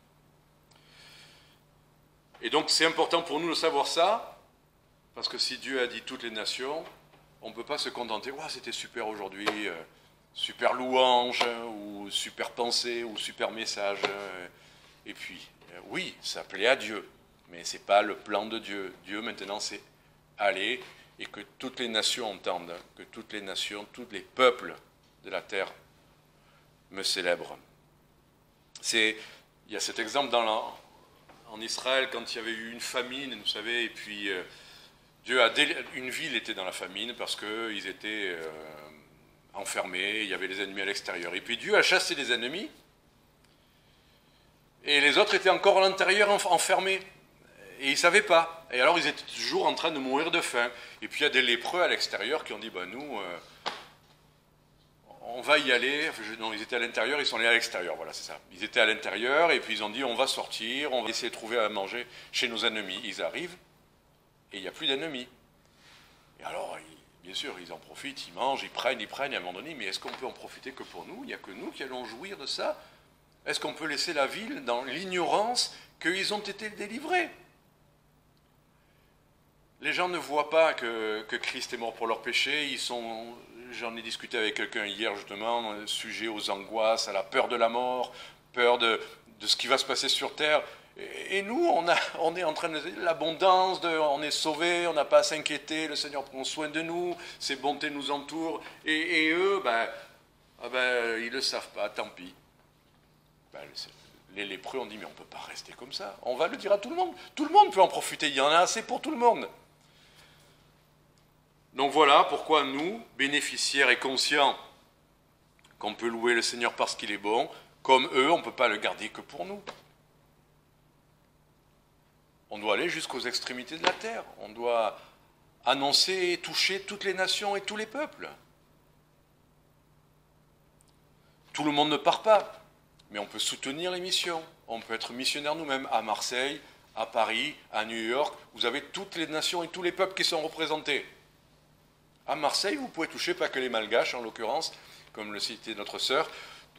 Et donc c'est important pour nous de savoir ça, parce que si Dieu a dit toutes les nations, on ne peut pas se contenter, « c'était super aujourd'hui, super louange, ou super pensée, ou super message. » Et puis, oui, ça plaît à Dieu, mais ce n'est pas le plan de Dieu. Dieu, maintenant, c'est aller et que toutes les nations entendent, que toutes les nations, tous les peuples de la terre me célèbrent. Il y a cet exemple en Israël, quand il y avait eu une famine, vous savez, et puis une ville était dans la famine parce qu'ils étaient enfermés, il y avait les ennemis à l'extérieur. Et puis Dieu a chassé les ennemis, et les autres étaient encore à l'intérieur enfermés. Et ils ne savaient pas. Et alors ils étaient toujours en train de mourir de faim. Et puis il y a des lépreux à l'extérieur qui ont dit, nous, on va y aller. Non, ils étaient à l'intérieur, ils sont allés à l'extérieur, voilà, c'est ça. Ils étaient à l'intérieur, et puis ils ont dit, on va sortir, on va essayer de trouver à manger chez nos ennemis. Ils arrivent, et il n'y a plus d'ennemis. Et alors, bien sûr, ils en profitent, ils mangent, ils prennent, et à un moment donné, mais est-ce qu'on peut en profiter que pour nous? Il n'y a que nous qui allons jouir de ça. Est-ce qu'on peut laisser la ville dans l'ignorance qu'ils ont été délivrés? Les gens ne voient pas que Christ est mort pour leurs péchés. J'en ai discuté avec quelqu'un hier justement, sujet aux angoisses, à la peur de la mort, peur de ce qui va se passer sur terre. Et nous, on est en train de l'abondance, on est sauvés, on n'a pas à s'inquiéter, le Seigneur prend soin de nous, ses bontés nous entourent. Et eux, ils ne le savent pas, tant pis. Les lépreux ont dit, mais on ne peut pas rester comme ça. On va le dire à tout le monde. Tout le monde peut en profiter, il y en a assez pour tout le monde. Donc voilà pourquoi nous, bénéficiaires et conscients qu'on peut louer le Seigneur parce qu'il est bon, Comme eux, on ne peut pas le garder que pour nous. On doit aller jusqu'aux extrémités de la terre. On doit annoncer et toucher toutes les nations et tous les peuples. Tout le monde ne part pas, mais on peut soutenir les missions. On peut être missionnaire nous-mêmes à Marseille, à Paris, à New York. Vous avez toutes les nations et tous les peuples qui sont représentés. À Marseille, vous pouvez toucher, pas que les Malgaches en l'occurrence, comme le citait notre sœur,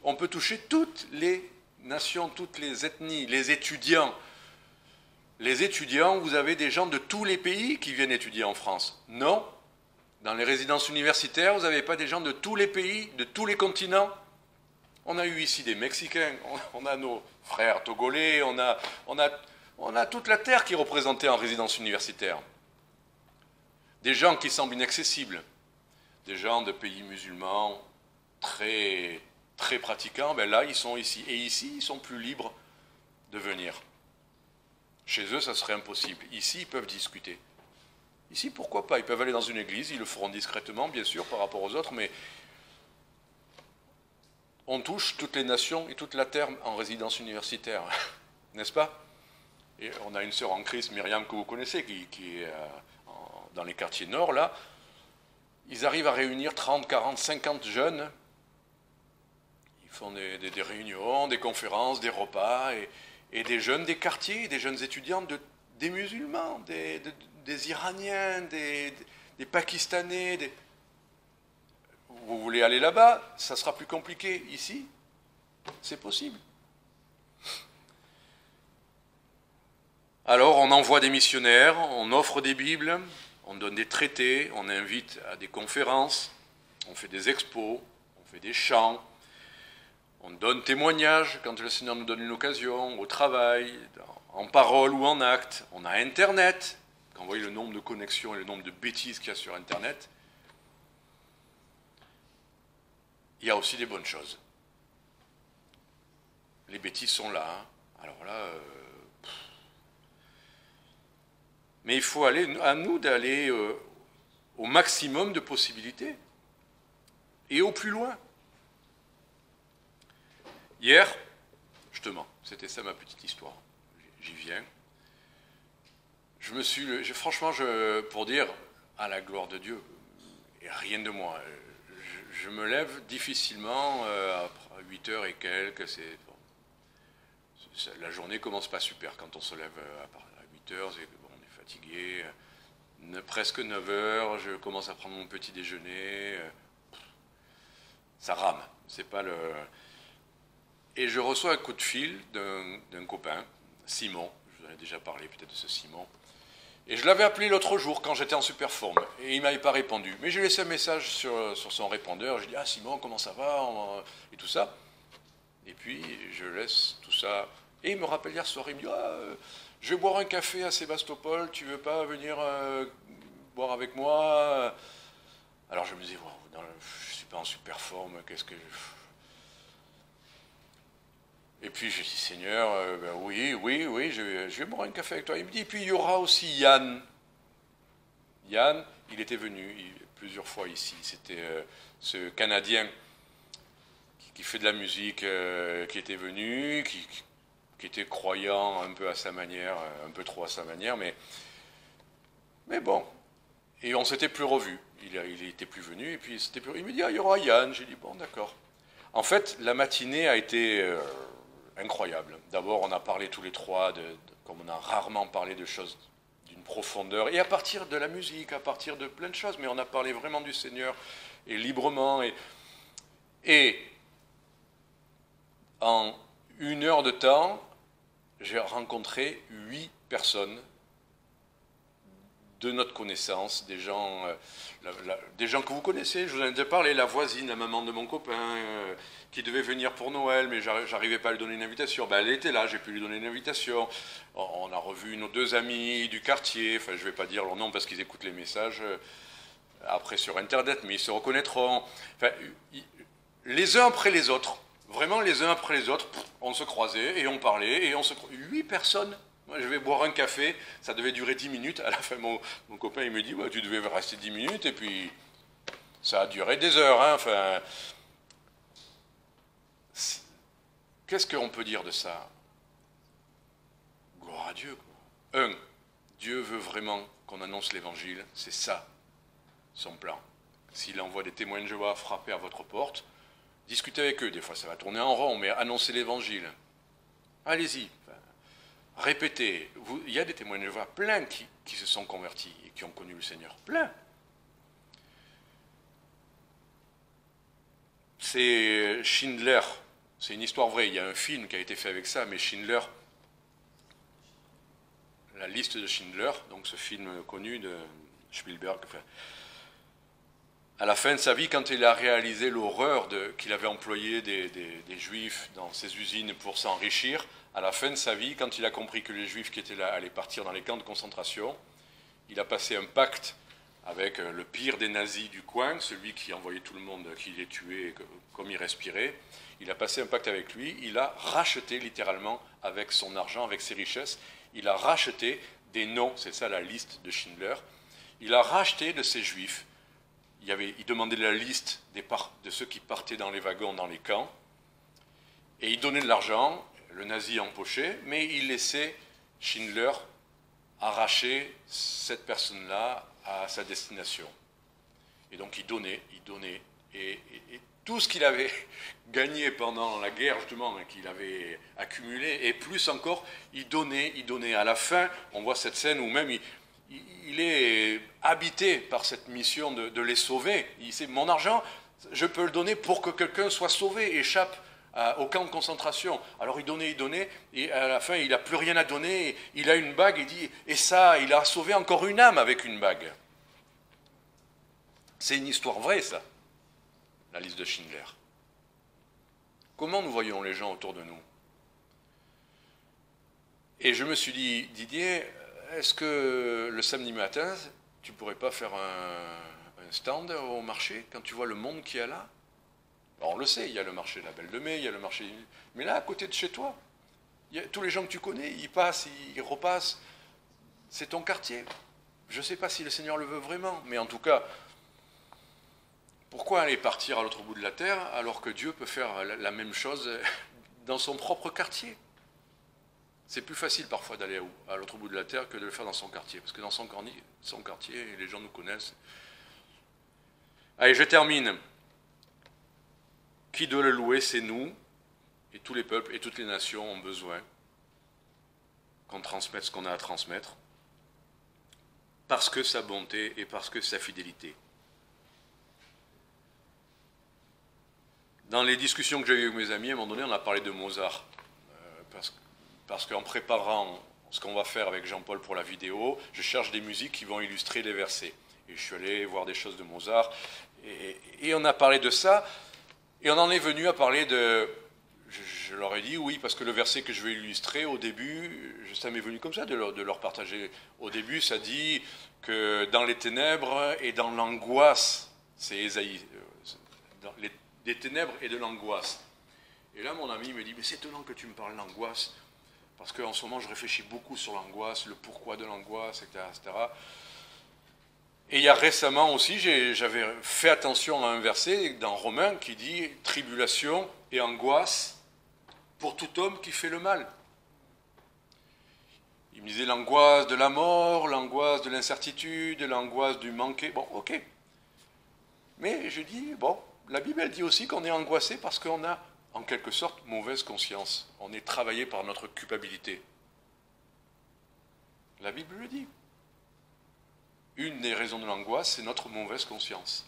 on peut toucher toutes les nations, toutes les ethnies, les étudiants. Les étudiants, vous avez des gens de tous les pays qui viennent étudier en France. Non, dans les résidences universitaires, vous n'avez pas des gens de tous les pays, de tous les continents. On a eu ici des Mexicains, on a nos frères togolais, on a toute la terre qui est représentée en résidence universitaire. Des gens qui semblent inaccessibles, des gens de pays musulmans très, très pratiquants, ben là ils sont ici. Et ici, ils sont plus libres de venir. Chez eux, ça serait impossible. Ici, ils peuvent discuter. Ici, pourquoi pas? Ils peuvent aller dans une église, ils le feront discrètement, bien sûr, par rapport aux autres, mais on touche toutes les nations et toute la terre en résidence universitaire, n'est-ce pas? Et on a une sœur en Christ, Myriam, que vous connaissez, qui est dans les quartiers nord, là. Ils arrivent à réunir 30, 40, 50 jeunes. Ils font des réunions, des conférences, des repas, et des jeunes des quartiers, des jeunes étudiants, des musulmans, des Iraniens, des Pakistanais. Vous voulez aller là-bas, ça sera plus compliqué. Ici, c'est possible. Alors, on envoie des missionnaires, on offre des Bibles, on donne des traités, on invite à des conférences, on fait des expos, on fait des chants, on donne témoignage quand le Seigneur nous donne une occasion, au travail, en parole ou en acte. On a Internet, quand vous voyez le nombre de connexions et le nombre de bêtises qu'il y a sur Internet. Il y a aussi des bonnes choses. Les bêtises sont là. Hein. Alors là, mais il faut aller, à nous d'aller au maximum de possibilités et au plus loin. Hier, justement, c'était ça ma petite histoire. J'y viens. Franchement, pour dire à la gloire de Dieu, et rien de moi. Je me lève difficilement à 8 heures et quelques. La journée commence pas super quand on se lève à 8 heures. On est fatigué. Presque 9 heures, je commence à prendre mon petit déjeuner. Ça rame. C'est pas le. Et je reçois un coup de fil d'un copain, Simon. Je vous en ai déjà parlé peut-être de ce Simon. Et je l'avais appelé l'autre jour quand j'étais en super forme. Et il ne m'avait pas répondu. Mais j'ai laissé un message sur son répondeur. Je dis, ah Simon, comment ça va? Et tout ça. Et puis je laisse tout ça. Et il me rappelle hier soir, il me dit, je vais boire un café à Sébastopol, tu veux pas venir boire avec moi? Alors je me dis, je ne suis pas en super forme, qu'est-ce que Et puis je dis, Seigneur, ben oui, je vais boire un café avec toi. Il me dit, et puis il y aura aussi Yann. Yann, il était venu plusieurs fois ici. C'était ce Canadien qui fait de la musique, qui était venu, qui était croyant un peu à sa manière, un peu trop à sa manière, mais bon. Et on ne s'était plus revus. Il n'était plus venu, et puis il me dit, il y aura Yann. J'ai dit, bon, d'accord. En fait, la matinée a été incroyable. D'abord, on a parlé tous les trois, comme on a rarement parlé de choses d'une profondeur, et à partir de la musique, à partir de plein de choses, mais on a parlé vraiment du Seigneur, et librement, et en 1 heure de temps, j'ai rencontré 8 personnes de notre connaissance, des gens que vous connaissez, je vous en ai déjà parlé, la voisine, la maman de mon copain, qui devait venir pour Noël, mais j'arrivais pas à lui donner une invitation. Ben, elle était là, j'ai pu lui donner une invitation. On a revu nos 2 amis du quartier, enfin je vais pas dire leur nom parce qu'ils écoutent les messages après sur Internet, mais ils se reconnaîtront. Enfin, les uns après les autres, vraiment les uns après les autres, on se croisait et on parlait, et 8 personnes. Moi, je vais boire un café, ça devait durer 10 minutes. À la fin, mon copain, il me dit, tu devais rester 10 minutes, et puis ça a duré des heures. Hein. Enfin, qu'est-ce qu'on peut dire de ça? Gloire à Dieu, quoi. Dieu veut vraiment qu'on annonce l'évangile, c'est ça, son plan. S'il envoie des témoins de Jéhovah frapper à votre porte, discutez avec eux, des fois ça va tourner en rond, mais annoncez l'évangile. Allez-y, répétez. Il y a des témoins de Jéhovah plein qui se sont convertis et qui ont connu le Seigneur, plein. C'est Schindler, c'est une histoire vraie, il y a un film qui a été fait avec ça, mais Schindler, la liste de Schindler, donc ce film connu de Spielberg, à la fin de sa vie, quand il a réalisé l'horreur qu'il avait employé des Juifs dans ses usines pour s'enrichir, à la fin de sa vie, quand il a compris que les Juifs qui étaient là allaient partir dans les camps de concentration, il a passé un pacte avec le pire des nazis du coin, celui qui envoyait tout le monde, qui les tuait comme il respirait. Il a passé un pacte avec lui, il a racheté littéralement avec son argent, avec ses richesses, il a racheté des noms, c'est ça la liste de Schindler, il a racheté de ces Juifs. Il demandait la liste de ceux qui partaient dans les wagons, dans les camps, et il donnait de l'argent, le nazi empochait, mais il laissait Schindler arracher cette personne-là à sa destination. Et donc il donnait, et tout ce qu'il avait gagné pendant la guerre, justement, qu'il avait accumulé, et plus encore, il donnait. À la fin, on voit cette scène où même il est habité par cette mission de les sauver. Il sait, mon argent, je peux le donner pour que quelqu'un soit sauvé, échappe au camp de concentration. Alors il donnait, et à la fin, il n'a plus rien à donner, il a une bague, il dit, et ça, il a sauvé encore une âme avec une bague. C'est une histoire vraie, ça, la liste de Schindler. Comment nous voyons les gens autour de nous? Et je me suis dit, Didier, est-ce que le samedi matin, tu ne pourrais pas faire un stand au marché quand tu vois le monde qu'il y a là? Alors, on le sait, il y a le marché de la Belle de Mai, il y a le marché... Mais là, à côté de chez toi, tous les gens que tu connais, ils passent, ils repassent. C'est ton quartier. Je ne sais pas si le Seigneur le veut vraiment, mais en tout cas, pourquoi aller partir à l'autre bout de la terre alors que Dieu peut faire la même chose dans son propre quartier? C'est plus facile parfois d'aller à l'autre bout de la terre que de le faire dans son quartier, parce que dans son quartier, les gens nous connaissent. Allez, je termine. Qui doit le louer? C'est nous, et tous les peuples et toutes les nations ont besoin qu'on transmette ce qu'on a à transmettre, parce que sa bonté et parce que sa fidélité. Dans les discussions que j'ai eues avec mes amis, à un moment donné, on a parlé de Mozart, parce qu'en préparant ce qu'on va faire avec Jean-Paul pour la vidéo, je cherche des musiques qui vont illustrer les versets. Et je suis allé voir des choses de Mozart, et on a parlé de ça, et on en est venu à parler de... Je leur ai dit oui, parce que le verset que je vais illustrer, au début, ça m'est venu comme ça de leur partager. Au début, ça dit que dans les ténèbres et dans l'angoisse, c'est Ésaïe, des ténèbres et de l'angoisse. Et là, mon ami me dit, mais c'est étonnant que tu me parles d'angoisse, parce qu'en ce moment, je réfléchis beaucoup sur l'angoisse, le pourquoi de l'angoisse, etc., etc. Et il y a récemment aussi, j'avais fait attention à un verset dans Romains qui dit « Tribulation et angoisse pour tout homme qui fait le mal ». Il me disait l'angoisse de la mort, l'angoisse de l'incertitude, l'angoisse du manqué. Bon, ok. Mais je dis, bon, la Bible elle dit aussi qu'on est angoissé parce qu'on a, en quelque sorte, mauvaise conscience. On est travaillé par notre culpabilité. La Bible le dit. Une des raisons de l'angoisse, c'est notre mauvaise conscience.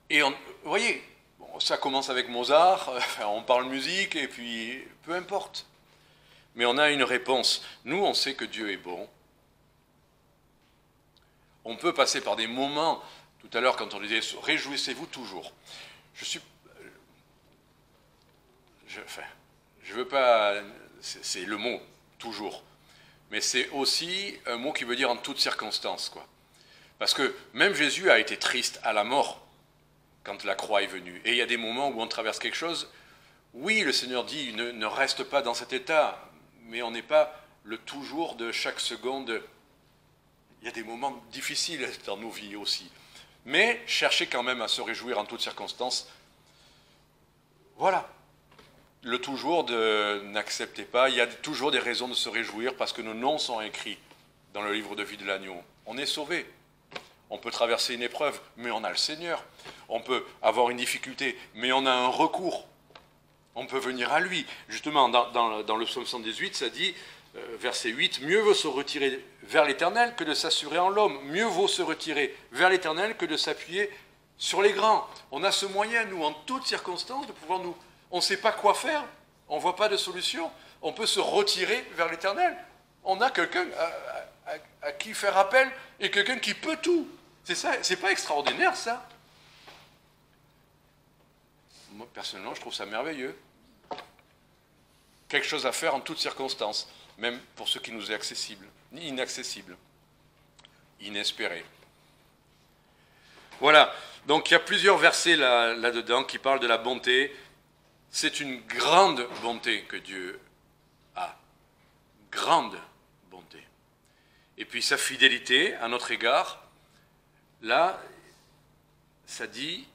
Et vous voyez, bon, ça commence avec Mozart, on parle musique, et puis peu importe. Mais on a une réponse. Nous, on sait que Dieu est bon. On peut passer par des moments, tout à l'heure quand on disait « réjouissez-vous toujours ». Je veux pas, c'est le mot, toujours. Mais c'est aussi un mot qui veut dire en toutes circonstances, quoi. Parce que même Jésus a été triste à la mort quand la croix est venue. Et il y a des moments où on traverse quelque chose. Oui, le Seigneur dit, ne reste pas dans cet état, mais on n'est pas le toujours de chaque seconde. Il y a des moments difficiles dans nos vies aussi. Mais cherchez quand même à se réjouir en toutes circonstances. Voilà. Le toujours de n'acceptez pas. Il y a toujours des raisons de se réjouir parce que nos noms sont écrits dans le livre de vie de l'agneau. On est sauvés. On peut traverser une épreuve, mais on a le Seigneur. On peut avoir une difficulté, mais on a un recours. On peut venir à lui. Justement, dans le psaume 118, ça dit, verset 8, « Mieux vaut se retirer vers l'Éternel que de s'assurer en l'homme. Mieux vaut se retirer vers l'Éternel que de s'appuyer sur les grands. » On a ce moyen, nous, en toutes circonstances, de pouvoir nous... On ne sait pas quoi faire, on ne voit pas de solution. On peut se retirer vers l'Éternel. On a quelqu'un à qui faire appel et quelqu'un qui peut tout. C'est ça, c'est pas extraordinaire, ça? Moi, personnellement, je trouve ça merveilleux. Quelque chose à faire en toutes circonstances, même pour ce qui nous est accessible, ni inaccessible, inespéré. Voilà, donc il y a plusieurs versets là-dedans qui parlent de la bonté. C'est une grande bonté que Dieu a, grande bonté. Et puis sa fidélité à notre égard, là, ça dit,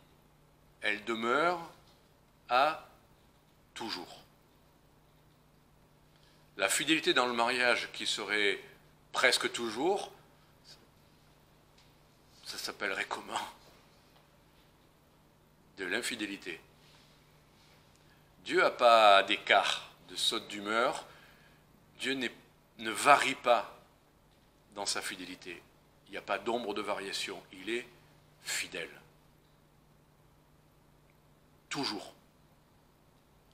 elle demeure à toujours. La fidélité dans le mariage qui serait presque toujours, ça s'appellerait comment? De l'infidélité. Dieu n'a pas d'écart, de saute d'humeur. Dieu ne varie pas dans sa fidélité. Il n'y a pas d'ombre de variation. Il est fidèle. Toujours.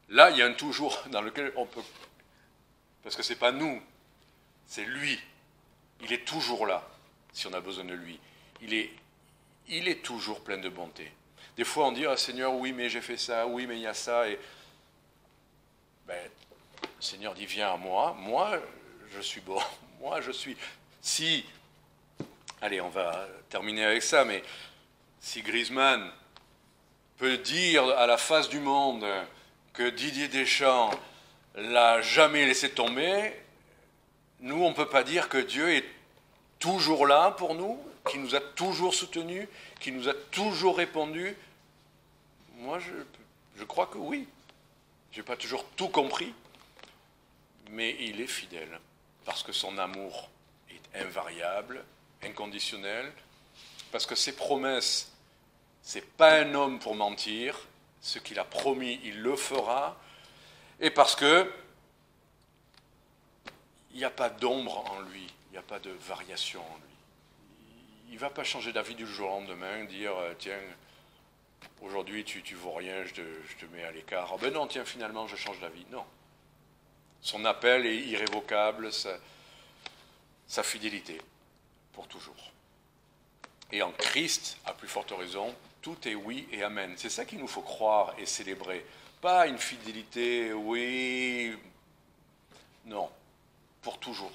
Là, il y a un toujours dans lequel on peut... Parce que ce n'est pas nous, c'est lui. Il est toujours là, si on a besoin de lui. Il est toujours plein de bonté. Des fois, on dit, ah, Seigneur, oui, mais j'ai fait ça, oui, mais il y a ça. Et... Ben, le Seigneur dit, viens à moi. Moi, je suis bon. Moi, je suis... Si... Allez, on va terminer avec ça, mais si Griezmann peut dire à la face du monde que Didier Deschamps l'a jamais laissé tomber, nous, on ne peut pas dire que Dieu est toujours là pour nous, qui nous a toujours soutenus, qui nous a toujours répondu. Moi, je crois que oui. Je n'ai pas toujours tout compris, mais il est fidèle, parce que son amour est invariable, inconditionnel, parce que ses promesses, ce n'est pas un homme pour mentir, ce qu'il a promis, il le fera, et parce que il n'y a pas d'ombre en lui, il n'y a pas de variation en lui. Il ne va pas changer d'avis du jour au lendemain, dire tiens, aujourd'hui tu ne vaux rien, je te mets à l'écart. Oh ben non, tiens, finalement je change d'avis. Non. Son appel est irrévocable, sa fidélité, pour toujours. Et en Christ, à plus forte raison, tout est oui et amen. C'est ça qu'il nous faut croire et célébrer. Pas une fidélité, oui, non, pour toujours.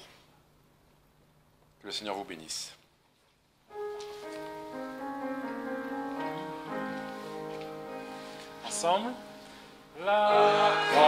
Que le Seigneur vous bénisse. Ensemble, la croix.